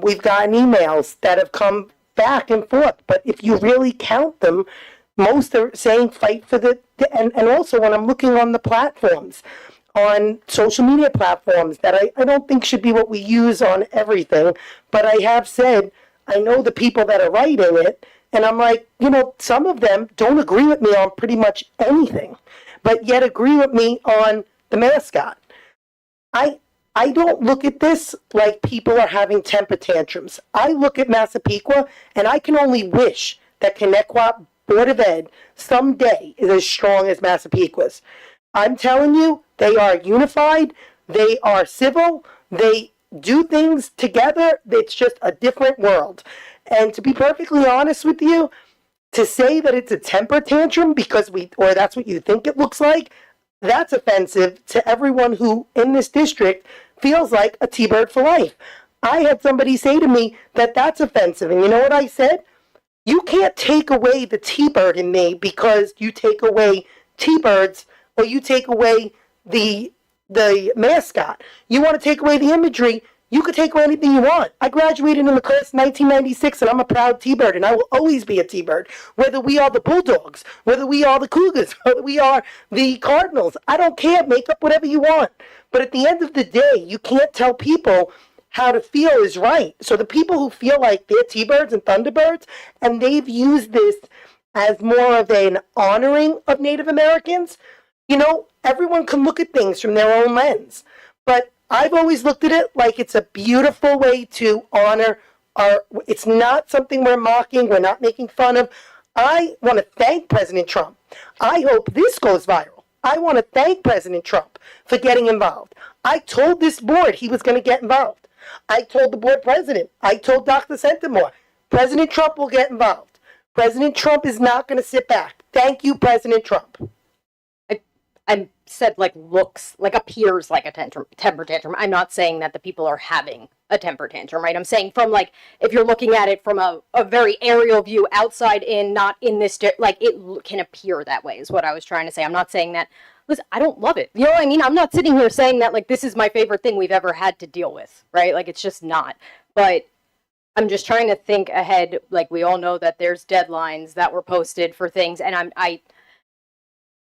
We've gotten emails that have come back and forth, but if you really count them, most are saying fight for and also when I'm looking on the platforms, on social media platforms that I don't think should be what we use on everything, but I have said, I know the people that are writing it, and I'm like, some of them don't agree with me on pretty much anything, but yet agree with me on the mascot. I don't look at this like people are having temper tantrums. I look at Massapequa, and I can only wish that Connecticut Board of Ed someday is as strong as Massapequa's. I'm telling you, they are unified, they are civil, they do things together. It's just a different world. And to be perfectly honest with you, to say that it's a temper tantrum because or that's what you think it looks like, that's offensive to everyone who in this district feels like a T-Bird for life. I had somebody say to me that that's offensive, and you know what I said? You can't take away the T-Bird in me because you take away T-Birds or you take away the mascot. You want to take away the imagery, you could take away anything you want. I graduated in the class of 1996, and I'm a proud T-Bird, and I will always be a T-Bird. Whether we are the Bulldogs, whether we are the Cougars, whether we are the Cardinals, I don't care. Make up whatever you want. But at the end of the day, you can't tell people how to feel is right. So the people who feel like they're T-Birds and Thunderbirds, and they've used this as more of an honoring of Native Americans, everyone can look at things from their own lens. But I've always looked at it like it's a beautiful way to honor it's not something we're mocking, we're not making fun of. I want to thank President Trump. I hope this goes viral. I want to thank President Trump for getting involved. I told this board he was going to get involved. I told the board president. I told Dr. Centimore. President Trump will get involved. President Trump is not going to sit back. Thank you, President Trump. I said appears like a temper tantrum. I'm not saying that the people are having a temper tantrum, right? I'm saying from if you're looking at it from a very aerial view, outside in, not in this, it can appear that way is what I was trying to say. I'm not saying that, listen, I don't love it. You know what I mean? I'm not sitting here saying that this is my favorite thing we've ever had to deal with, right? It's just not. But I'm just trying to think ahead. We all know that there's deadlines that were posted for things, and I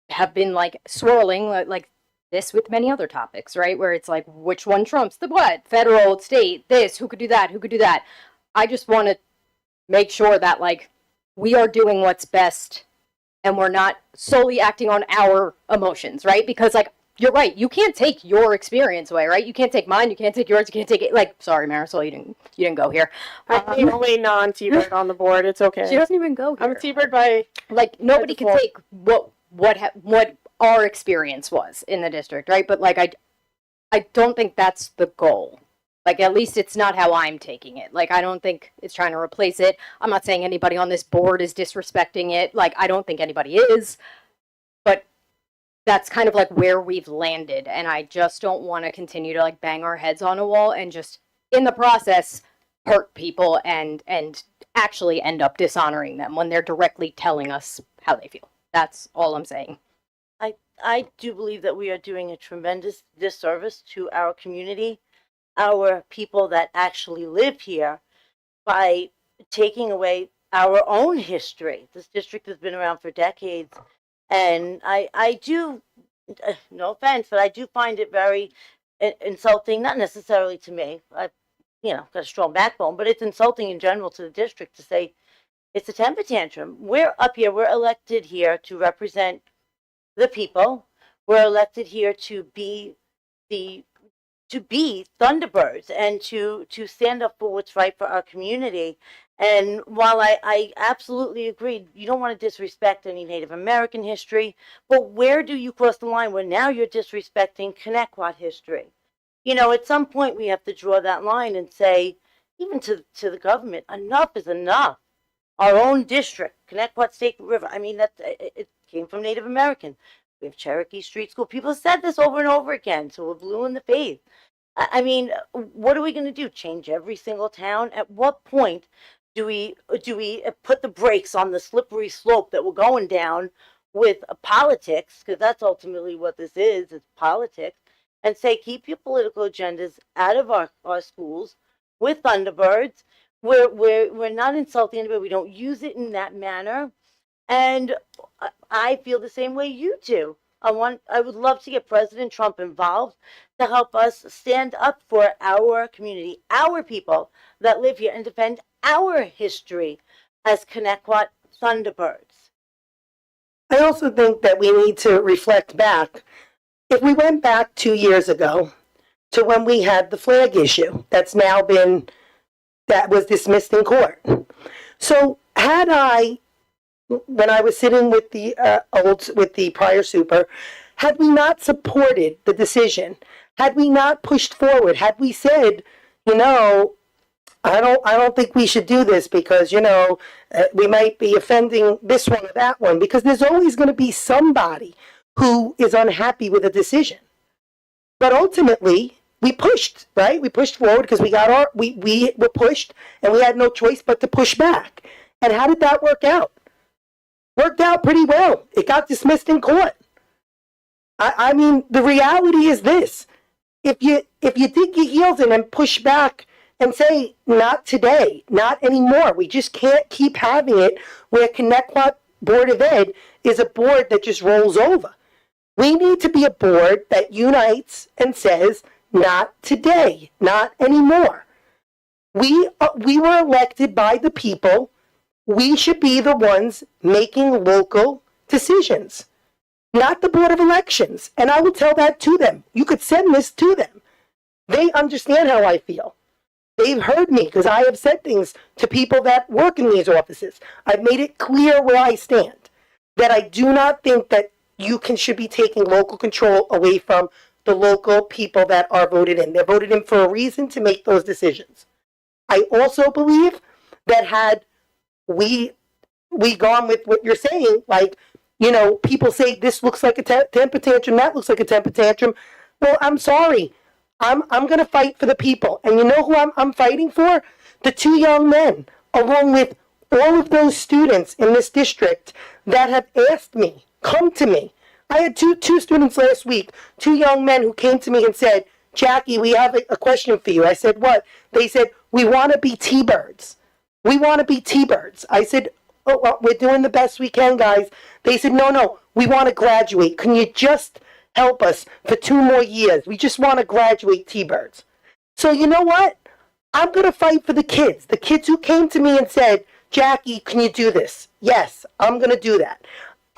have been swirling like this with many other topics, right? Where it's which one trumps the what? Federal, state, this, who could do that, who could do that? I just want to make sure that we are doing what's best and we're not solely acting on our emotions, right? Because you're right, you can't take your experience away, right? You can't take mine, you can't take yours, you can't take it. Sorry, Marisol, you didn't go here. I'm the only non-T-Bird on the board. It's okay. She doesn't even go here. I'm a T-Bird by nobody can take what our experience was in the district, right? But I don't think that's the goal. At least it's not how I'm taking it. I don't think it's trying to replace it. I'm not saying anybody on this board is disrespecting it. I don't think anybody is. But that's kind of where we've landed. And I just don't want to continue to bang our heads on a wall and just in the process hurt people and actually end up dishonoring them when they're directly telling us how they feel. That's all I'm saying. I do believe that we are doing a tremendous disservice to our community, our people that actually live here, by taking away our own history. This district has been around for decades, and I do, no offense, but I do find it very insulting, not necessarily to me. I've got a strong backbone, but it's insulting in general to the district to say it's a temper tantrum. We're up here, we're elected here to represent the people. We're elected here to be Thunderbirds and to stand up for what's right for our community. And while I absolutely agree, you don't want to disrespect any Native American history, but where do you cross the line where now you're disrespecting Connecticut history? you know, at some point we have to draw that line and say, even to the government, enough is enough. Our own district, Connecticut State River, I mean, it came from Native American. We have Cherokee Street School. People have said this over and over again, so we're blue in the face. I mean, what are we going to do? Change every single town? At what point do we put the brakes on the slippery slope that we're going down with politics? Because that's ultimately what this is. It's politics. And say, keep your political agendas out of our schools with Thunderbirds. We're not insulting anybody. We don't use it in that manner. And I feel the same way you do. I would love to get President Trump involved to help us stand up for our community, our people that live here, and defend our history as Connecticut Thunderbirds. I also think that we need to reflect back. If we went back 2 years ago to when we had the flag issue that was dismissed in court. So had when I was sitting with the prior super, had we not supported the decision, had we not pushed forward, had we said, you know, I don't think we should do this because, you know, we might be offending this one or that one, because there's always going to be somebody who is unhappy with a decision. But ultimately, we pushed, right? We pushed forward because we were pushed and we had no choice but to push back. And how did that work out? Worked out pretty well. It got dismissed in court. I mean, the reality is this. If you dig your heels in and push back and say, not today, not anymore, we just can't keep having it where Connecticut Board of Ed is a board that just rolls over. We need to be a board that unites and says, not today, not anymore. We were elected by the people. We should be the ones making local decisions, not the Board of Elections. And I will tell that to them. You could send this to them. They understand how I feel. They've heard me because I have said things to people that work in these offices. I've made it clear where I stand, that I do not think that should be taking local control away from the local people that are voted in. They're voted in for a reason to make those decisions. I also believe that had we gone with what you're saying, like, you know, people say this looks like a temper tantrum, that looks like a temper tantrum. Well, I'm sorry. I'm going to fight for the people. And you know who I'm fighting for? The two young men, along with all of those students in this district that have asked me, come to me. I had two students last week, two young men who came to me and said, Jackie, we have a question for you. I said, what? They said, we want to be T-Birds. We want to be T-Birds. I said, oh, well, we're doing the best we can, guys. They said, no, we want to graduate. Can you just help us for 2 more years? We just want to graduate T-Birds. So you know what? I'm going to fight for the kids who came to me and said, Jackie, can you do this? Yes, I'm going to do that.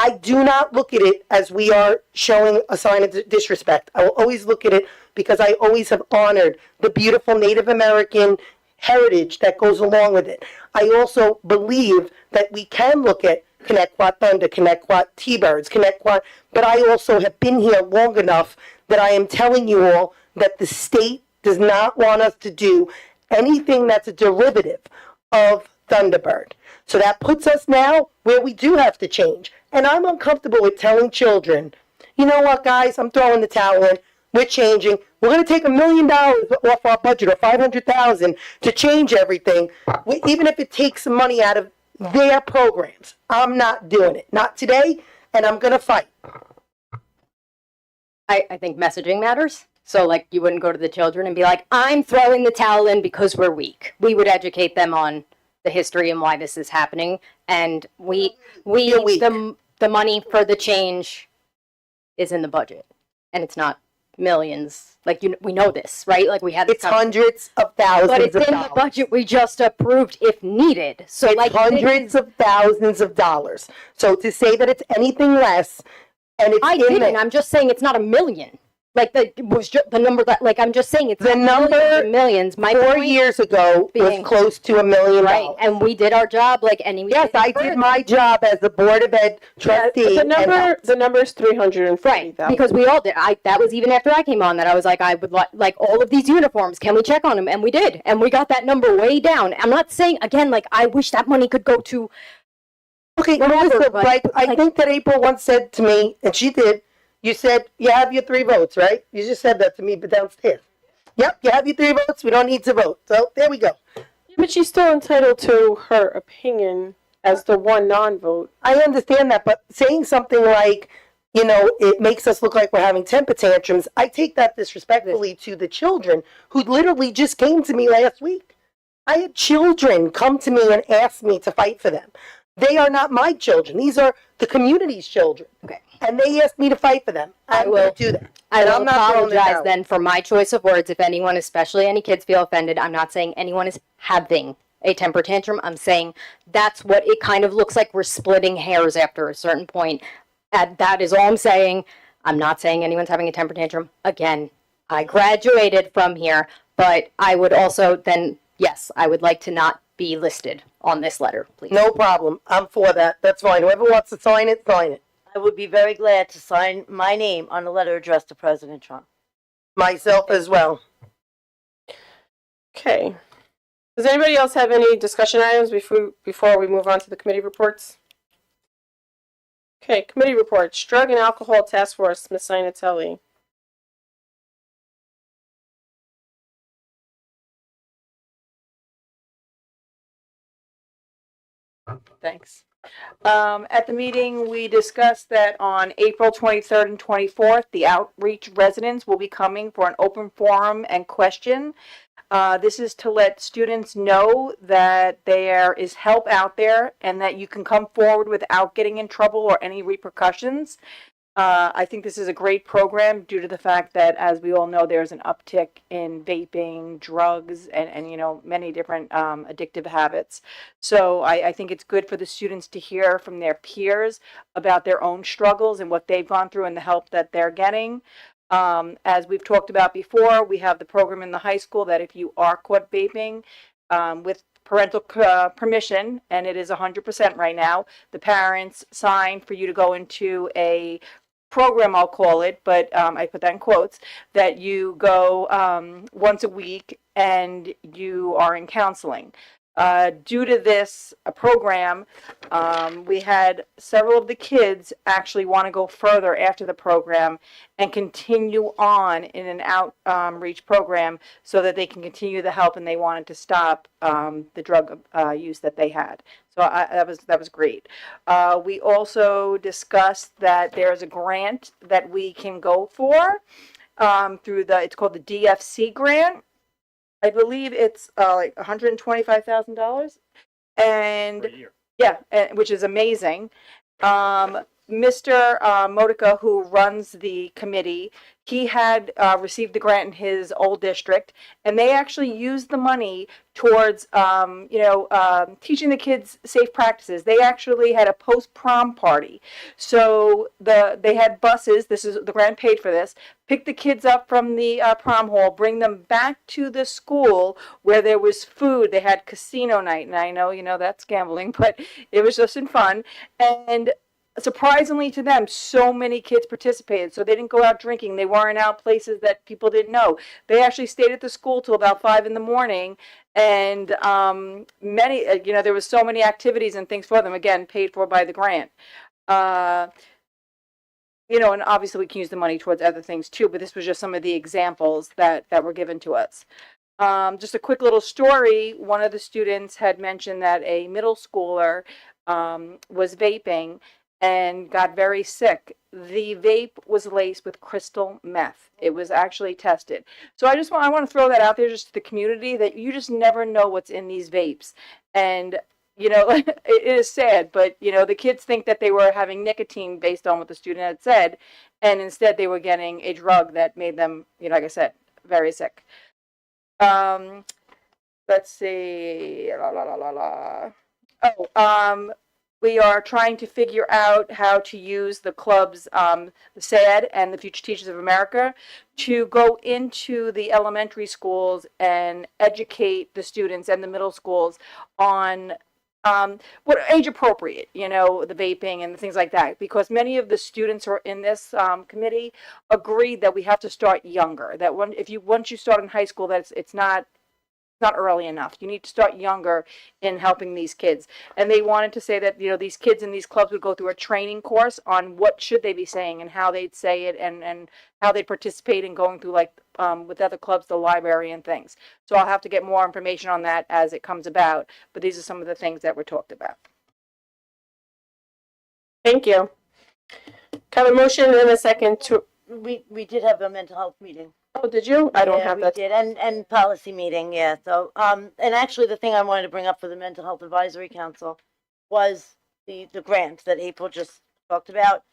I do not look at it as we are showing a sign of disrespect. I will always look at it because I always have honored the beautiful Native American heritage that goes along with it. I also believe that we can look at Connecticut Thunder, Connecticut T-Birds, Connecticut, but I also have been here long enough that I am telling you all that the state does not want us to do anything that's a derivative of Thunderbird. So that puts us now where we do have to change. And I'm uncomfortable with telling children, you know what, guys, I'm throwing the towel in. We're changing. We're going to take $1 million off our budget, or $500,000, to change everything, even if it takes some money out of their programs. I'm not doing it. Not today, and I'm going to fight. I think messaging matters. So, like, you wouldn't go to the children and be like, I'm throwing the towel in because we're weak. We would educate them on the history and why this is happening. And the money for the change is in the budget. And it's not millions. Like, we know this, right? Like, we had it's hundreds of thousands of dollars. But it's in the budget we just approved if needed. So, it's like, hundreds of thousands of dollars. So to say that it's anything less, and it's I'm just saying it's not $1 million. Like the number that, like, I'm just saying it's The not millions number and millions. My 4 point years ago was being- close to $1 million. right, and we did our job like any. Yes, I did my job as the Board of Ed trustee. The and number, helped. the number is 340,000. Right, because we all did. That was even after I came on that I was like, I would like all of these uniforms. Can we check on them? And we did, and we got that number way down. I'm not saying again, like I wish that money could go to. Okay, whatever, Melissa, but, like, I like- think that April once said to me, and she did, you said, you have your 3 votes, right? You just said that to me, but downstairs. Yep, you have your 3 votes, we don't need to vote. So, there we go. But she's still entitled to her opinion as the one non-vote. I understand that, but saying something like, you know, it makes us look like we're having temper tantrums, I take that disrespectfully to the children who literally just came to me last week. I had children come to me and ask me to fight for them. They are not my children. These are the community's children. Okay. And they asked me to fight for them. I will do that. I And will I'm not throwing it apologize out. then for my choice of words if anyone, especially any kids, feel offended. I'm not saying anyone is having a temper tantrum. I'm saying that's what it kind of looks like. We're splitting hairs after a certain point. And that is all I'm saying. I'm not saying anyone's having a temper tantrum. Again, I graduated from here, but I would also then, yes, I would like to not be listed on this letter, please. No problem. I'm for that. That's fine. Whoever wants to sign it, sign it. I would be very glad to sign my name on a letter addressed to President Trump. Myself as well. Okay. Does anybody else have any discussion items before we move on to the committee reports? Okay, committee reports. Drug and Alcohol Task Force, Ms. Sinatelli. Thanks. At the meeting, we discussed that on April 23rd and 24th, the outreach residents will be coming for an open forum and question. This is to let students know that there is help out there and that you can come forward without getting in trouble or any repercussions. I think this is a great program due to the fact that, as we all know, there's an uptick in vaping, drugs, and you know, many different addictive habits. So I think it's good for the students to hear from their peers about their own struggles and what they've gone through and the help that they're getting. As we've talked about before, we have the program in the high school that if you are caught vaping with parental permission, and it is 100% right now, the parents sign for you to go into a program, I'll call it, but I put that in quotes, that you go once a week and you are in counseling. Due to this program, we had several of the kids actually want to go further after the program and continue on in an outreach program so that they can continue the help, and they wanted to stop the drug use that they had. So that was great. We also discussed that there's a grant that we can go for through it's called the DFC grant. I believe it's like $125,000, and yeah, which is amazing. Mr. Modica, who runs the committee, he had received the grant in his old district, and they actually used the money towards, teaching the kids safe practices. They actually had a post-prom party. So they had buses, the grant paid for this, pick the kids up from the prom hall, bring them back to the school where there was food. They had casino night, and I know, that's gambling, but it was just in fun. And surprisingly to them, so many kids participated. So they didn't go out drinking. They weren't out places that people didn't know. They actually stayed at the school till about 5 a.m. And many, there was so many activities and things for them, again, paid for by the grant. And obviously we can use the money towards other things too, but this was just some of the examples that were given to us. Just a quick little story. One of the students had mentioned that a middle schooler was vaping and got very sick. The vape was laced with crystal meth. It was actually tested. So I want to throw that out there just to the community, that you just never know what's in these vapes. And it is sad, but the kids think that they were having nicotine based on what the student had said, and instead they were getting a drug that made them, like I said, very sick. Let's see. We are trying to figure out how to use the clubs, the SAD and the Future Teachers of America, to go into the elementary schools and educate the students and the middle schools on what age appropriate, the vaping and things like that. Because many of the students who are in this committee agree that we have to start younger. That once you start in high school, it's not early enough. You need to start younger in helping these kids. And they wanted to say that, these kids in these clubs would go through a training course on what should they be saying and how they'd say it and how they'd participate in going through, like, with other clubs, the library and things. So I'll have to get more information on that as it comes about. But these are some of the things that were talked about. Thank you. Can I have a motion and a second to, We did have a mental health meeting. oh, did you? I don't Yeah, have we that. did, and policy meeting, yeah, so, and actually, the thing I wanted to bring up for the Mental Health Advisory Council was the grant that April just talked about,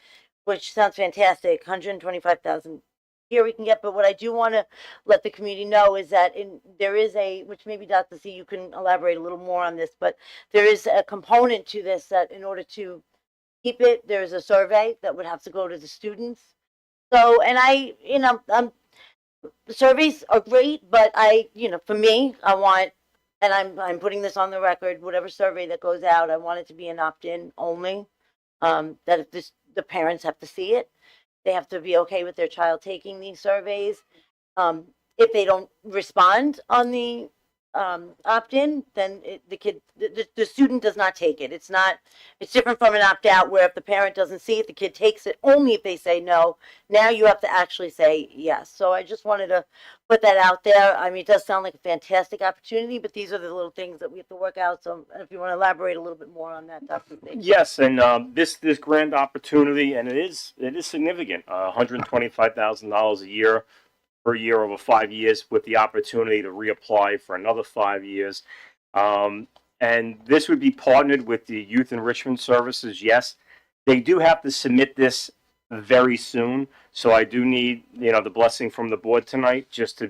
which sounds fantastic, 125,000 here we can get, but what I do want to let the community know is that there is which maybe Dr. C, you can elaborate a little more on this, but there is a component to this that in order to keep it, there's a survey that would have to go to the students. So, and the surveys are great, but for me, I want, and I'm putting this on the record, whatever survey that goes out, I want it to be an opt-in only. That if the parents have to see it, they have to be okay with their child taking these surveys. If they don't respond on the opt-in, then the student does not take it. It's different from an opt-out where if the parent doesn't see it, the kid takes it only if they say no. Now you have to actually say yes. So I just wanted to put that out there. I mean, it does sound like a fantastic opportunity, but these are the little things that we have to work out. So if you want to elaborate a little bit more on that, Dr. C. Yes, and this grand opportunity, and it is significant, $125,000 a year per year over 5 years, with the opportunity to reapply for another 5 years. And this would be partnered with the Youth Enrichment Services. Yes, they do have to submit this very soon, so I do need the blessing from the board tonight, just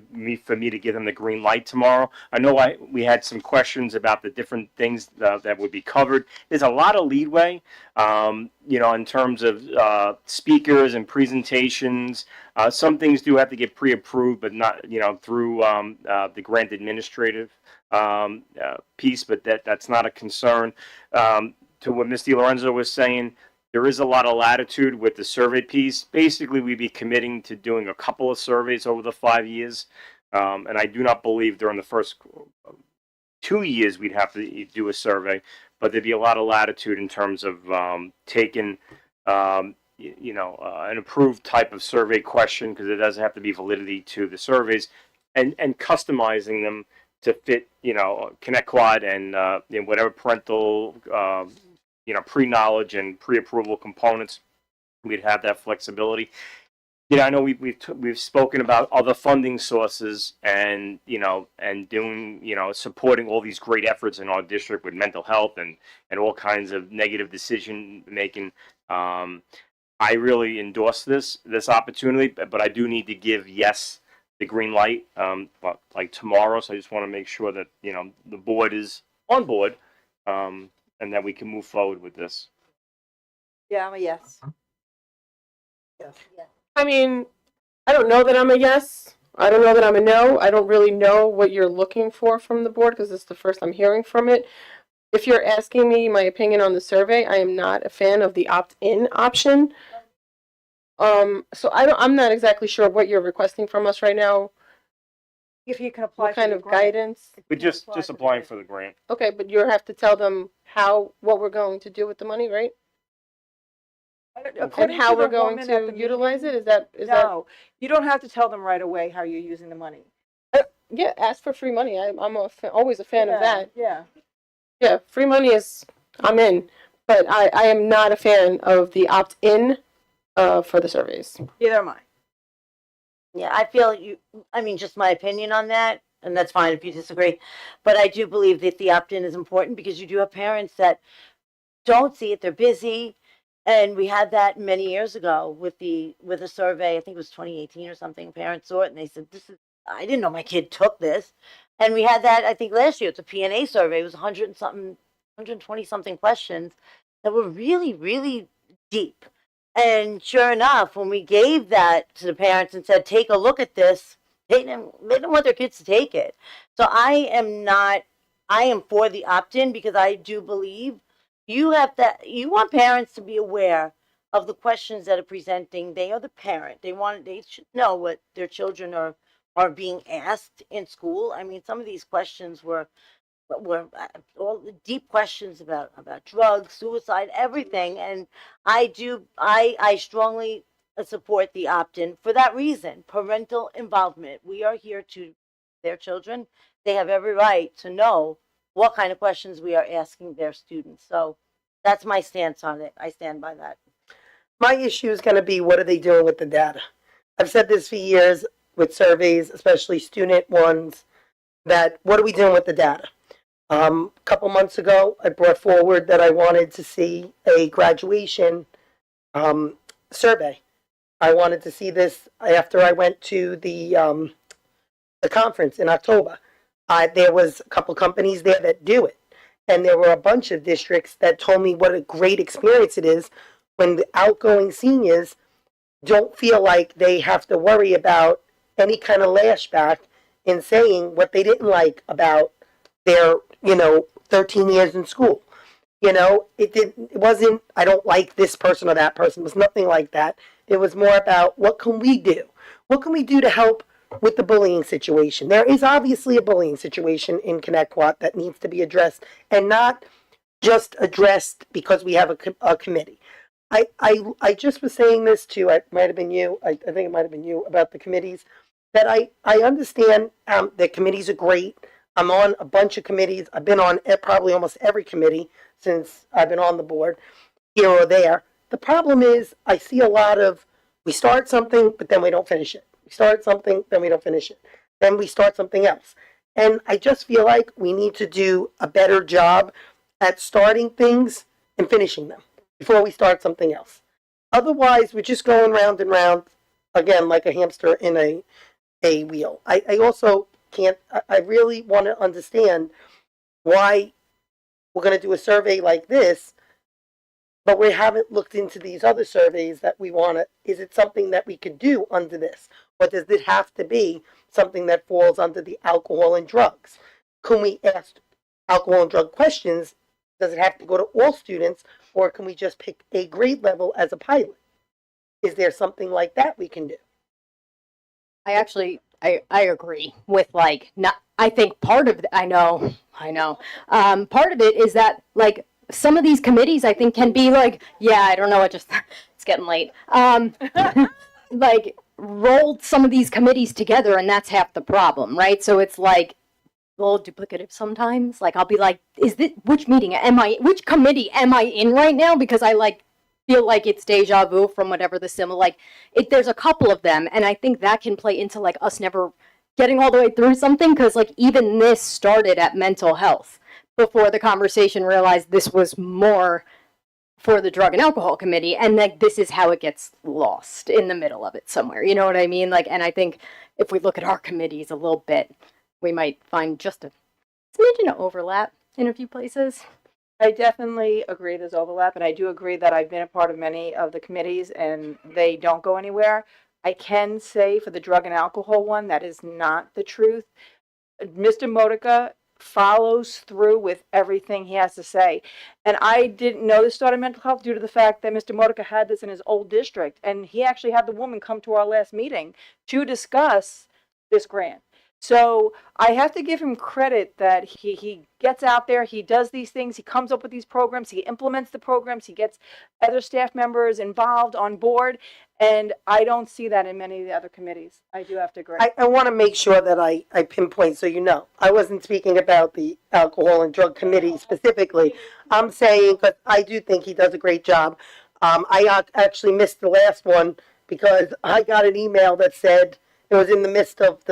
for me to give them the green light tomorrow. I know we had some questions about the different things that would be covered. There's a lot of leeway, in terms of speakers and presentations. Some things do have to get pre-approved, but not through the grant administrative piece, but that's not a concern. To what Ms. DiLorenzo was saying, there is a lot of latitude with the survey piece. Basically, we'd be committing to doing a couple of surveys over the 5 years. And I do not believe during the first 2 years we'd have to do a survey, but there'd be a lot of latitude in terms of taking, an approved type of survey question, because it doesn't have to be validity to the surveys, and customizing them to fit, Connect Quad and whatever parental pre-knowledge and pre-approval components. We'd have that flexibility. I know we've spoken about other funding sources and doing supporting all these great efforts in our district with mental health and all kinds of negative decision making. I really endorse this opportunity, but I do need to give the green light like tomorrow. So I just want to make sure that the board is on board. And that we can move forward with this. Yeah, I'm a yes. Yes. I mean, I don't know that I'm a yes. I don't know that I'm a no. I don't really know what you're looking for from the board because it's the first I'm hearing from it. If you're asking me my opinion on the survey, I am not a fan of the opt-in option. So I'm not exactly sure what you're requesting from us right now. If you can apply What kind of guidance? We're just applying for the grant. Okay, but you have to tell them what we're going to do with the money, right? And how we're going to utilize it? Is that? No, you don't have to tell them right away how you're using the money. Yeah, ask for free money. I'm always a fan of that. Yeah. Yeah, free money I'm in, but I am not a fan of the opt-in for the surveys. Neither am I. Yeah, I feel just my opinion on that, and that's fine if you disagree, but I do believe that the opt-in is important because you do have parents that don't see it, they're busy, and we had that many years ago with a survey, I think it was 2018 or something, parents saw it and they said, I didn't know my kid took this, and we had that, I think last year, it's a P&A survey, it was 120 something questions, that were really, really deep. And sure enough, when we gave that to the parents and said, take a look at this, they didn't want their kids to take it. So I am for the opt-in because I do believe you want parents to be aware of the questions that are presenting. They are the parent. They should know what their children are being asked in school. I mean, some of these questions were all the deep questions about drugs, suicide, everything. And I strongly support the opt-in for that reason. Parental involvement. We are here to their children. They have every right to know what kind of questions we are asking their students. So that's my stance on it. I stand by that. My issue is going to be, what are they doing with the data? I've said this for years with surveys, especially student ones, that what are we doing with the data? A couple months ago, I brought forward that I wanted to see a graduation survey. I wanted to see this after I went to the conference in October. There was a couple companies there that do it, and there were a bunch of districts that told me what a great experience it is when the outgoing seniors don't feel like they have to worry about any kind of lashback in saying what they didn't like about their 13 years in school. It wasn't, I don't like this person or that person. It was nothing like that. It was more about, what can we do? What can we do to help with the bullying situation? There is obviously a bullying situation in Connecticut that needs to be addressed, and not just addressed because we have a committee. I just was saying this to, it might have been you, I think it might have been you, about the committees, that I understand that committees are great. I'm on a bunch of committees. I've been on probably almost every committee since I've been on the board, here or there. The problem is, I see a lot of, we start something, but then we don't finish it. We start something, then we don't finish it. Then we start something else. And I just feel like we need to do a better job at starting things and finishing them before we start something else. Otherwise, we're just going round and round, again, like a hamster in a wheel. I also can't, I really want to understand why we're going to do a survey like this, but we haven't looked into these other surveys that we want to. Is it something that we could do under this? Or does it have to be something that falls under the alcohol and drugs? Can we ask alcohol and drug questions? Does it have to go to all students, or can we just pick a grade level as a pilot? Is there something like that we can do? I agree with, like, not, I think part of I know. Part of it is that, like, some of these committees I think can be like, yeah, I don't know, it's getting late. Like, rolled some of these committees together, and that's half the problem, right? So it's like a little duplicative sometimes. Like, I'll be like, which committee am I in right now? Because I feel like it's deja vu from whatever the similar, there's a couple of them, and I think that can play into us never getting all the way through something, because even this started at mental health before the conversation realized this was more for the drug and alcohol committee, and this is how it gets lost in the middle of it somewhere. You know what I mean? And I think if we look at our committees a little bit, we might find just a smidgen of overlap in a few places. I definitely agree there's overlap, and I do agree that I've been a part of many of the committees and they don't go anywhere. I can say for the drug and alcohol one, that is not the truth. Mr. Modica follows through with everything he has to say. And I didn't know this started mental health due to the fact that Mr. Modica had this in his old district, and he actually had the woman come to our last meeting to discuss this grant. So I have to give him credit that he gets out there, he does these things, he comes up with these programs, he implements the programs, he gets other staff members involved on board, and I don't see that in many of the other committees. I do have to agree. I want to make sure that I pinpoint, so you know. I wasn't speaking about the alcohol and drug committee specifically. I'm saying, but I do think he does a great job. I actually missed the last one because I got an email that said, it was in the midst of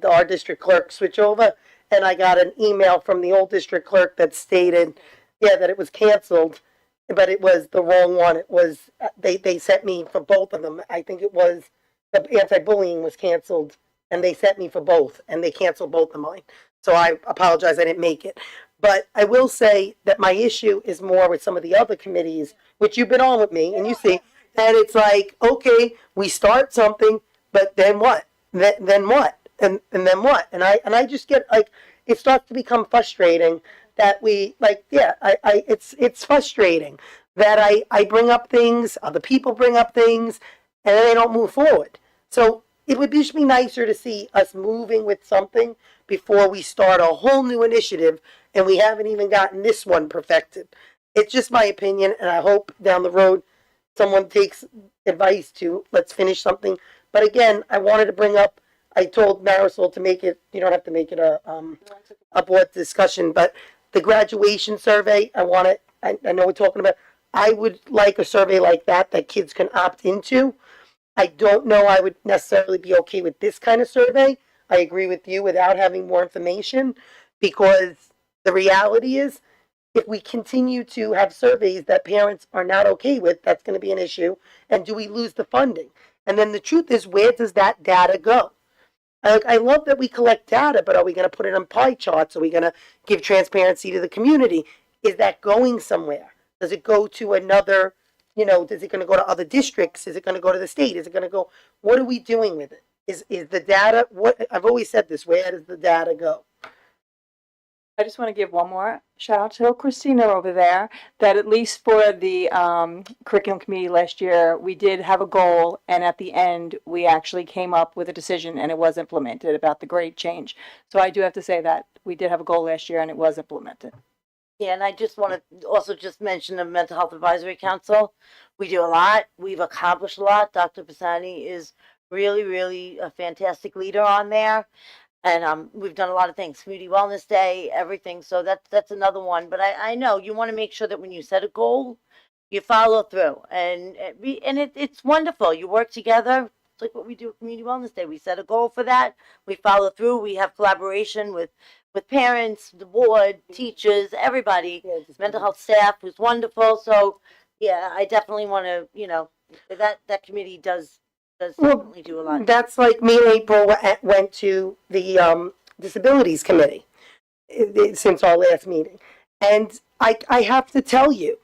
our district clerk switchover, and I got an email from the old district clerk that stated, that it was canceled, but it was the wrong one. It was, they sent me for both of them. I think it was, the anti-bullying was canceled, and they sent me for both, and they canceled both of mine. So I apologize, I didn't make it. But I will say that my issue is more with some of the other committees, which you've been on with me, and you see, and it's like, okay, we start something, but then what? Then what? And then what? And I just get like, it starts to become frustrating that we like, yeah, it's frustrating that I bring up things, other people bring up things, and then they don't move forward. So it would just be nicer to see us moving with something before we start a whole new initiative and we haven't even gotten this one perfected. It's just my opinion, and I hope down the road someone takes advice to let's finish something. But again, I wanted to bring up, I told Marisol to make it, you don't have to make it a board discussion, but the graduation survey, I want it, I know we're talking about, I would like a survey like that kids can opt into. I don't know I would necessarily be okay with this kind of survey. I agree with you without having more information, because the reality is if we continue to have surveys that parents are not okay with, that's going to be an issue. And do we lose the funding? And then the truth is, where does that data go? I love that we collect data, but are we going to put it on pie charts? Are we going to give transparency to the community? Is that going somewhere? Does it go to another, is it going to go to other districts? Is it going to go to the state? Is it going to go, what are we doing with it? Is the data, what, I've always said this, where does the data go? I just want to give one more shout out to Christina over there, that at least for the curriculum committee last year, we did have a goal, and at the end, we actually came up with a decision and it was implemented about the grade change. So I do have to say that we did have a goal last year and it was implemented. Yeah, and I just want to also just mention the Mental Health Advisory Council. We do a lot. We've accomplished a lot. Dr. Pisani is really, really a fantastic leader on there. And we've done a lot of things, Community Wellness Day, everything. So that's another one. But I know you want to make sure that when you set a goal, you follow through. And it's wonderful. You work together. It's like what we do at Community Wellness Day. We set a goal for that. We follow through. We have collaboration with parents, the board, teachers, everybody, mental health staff who's wonderful. So yeah, I definitely want to, that committee does definitely do a lot. That's like me and April went to the disabilities committee since our last meeting. And I have to tell you,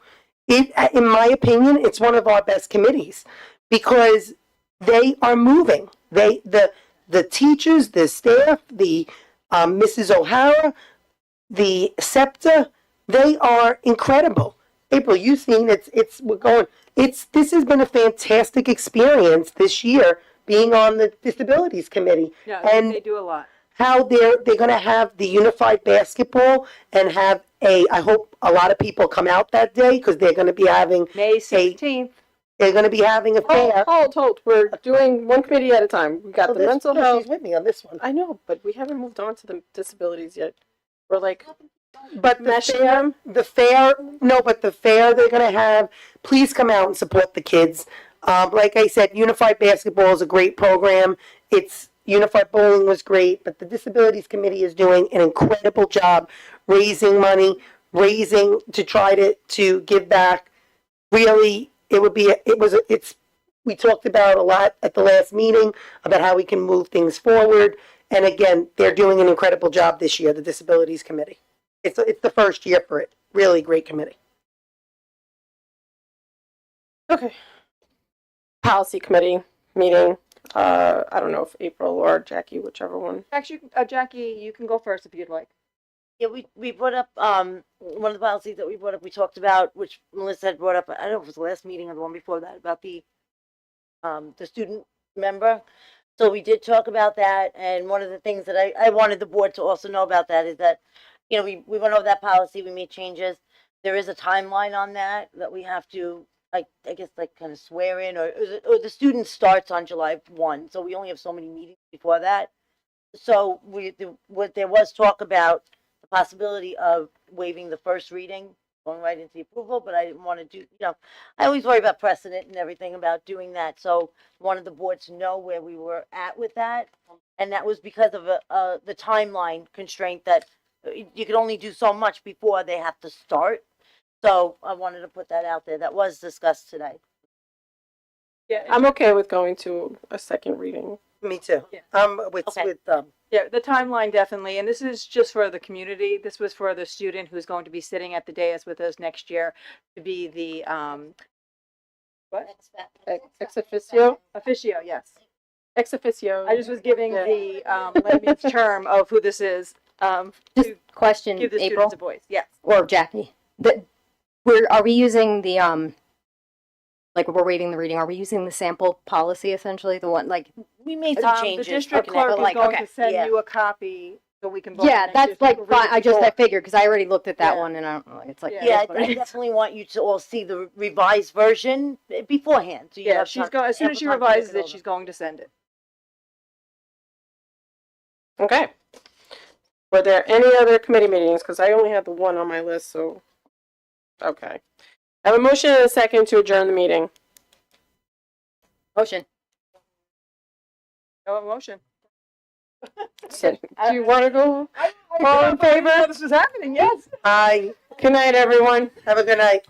in my opinion, it's one of our best committees because they are moving. The teachers, the staff, the Mrs. O'Hara, the SEPTA, they are incredible. April, you've seen this has been a fantastic experience this year being on the disabilities committee. Yeah, and they do a lot. How they're going to have the unified basketball and have I hope a lot of people come out that day because they're going to be having May 16th. They're going to be having a fair. Hold. We're doing one committee at a time. We got the mental health. She's with me on this one. I know, but we haven't moved on to the disabilities yet. We're like, but the fair they're going to have, please come out and support the kids. Like I said, Unified Basketball is a great program. Unified Bowling was great, but the Disabilities Committee is doing an incredible job raising money, to try to give back. Really, we talked about a lot at the last meeting about how we can move things forward. And again, they're doing an incredible job this year, the Disabilities Committee. It's the first year for it. Really great committee. okay. Policy committee meeting. I don't know if April or Jackie, whichever one. Actually, Jackie, you can go first if you'd like. Yeah, we brought up one of the policies that we brought up. We talked about, which Melissa had brought up. I don't know if it was the last meeting or the one before that, about the student member. So we did talk about that, and one of the things that I wanted the board to also know about that is that, we went over that policy. We made changes. There is a timeline on that we have to, I guess, kind of swear in, or the student starts on July 1, so we only have so many meetings before that. So there was talk about the possibility of waiving the first reading, going right into the approval, but I didn't want to do, I always worry about precedent and everything about doing that. So wanted the board to know where we were at with that. And that was because of the timeline constraint that you could only do so much before they have to start. So I wanted to put that out there. That was discussed today. Yeah, I'm okay with going to a second reading. Me too. Yeah. With, Okay. with, Yeah, the timeline definitely, and this is just for the community. This was for the student who's going to be sitting at the dais with us next year to be the, what? Ex officio? Officio, yes. Ex officio. I just was giving Yeah. the, layman's term of who this is, Just to question, give the April students a voice. Yes. or Jackie. Are we using the like we're waiving the reading? Are we using the sample policy essentially? The one like We made some The changes. district looking at- clerk but like, is going okay, to send yeah. you a copy so we can. vote yeah, next that's year, so like you can read fine. it before. I figured because I already looked at that Yeah. one and I don't know. It's like Yeah. Yeah, it is what I it is. definitely want you to all see the revised version beforehand. So you Yeah, have she's time- going, as soon as she ample time to look revises it it, over. she's going to send it. Okay. Were there any other committee meetings? Because I only had the one on my list, so. Okay. I have a motion and a second to adjourn the meeting. Motion. No motion. Do you want to go? All in favor? This was happening, yes. I, Good night, everyone. have a good night.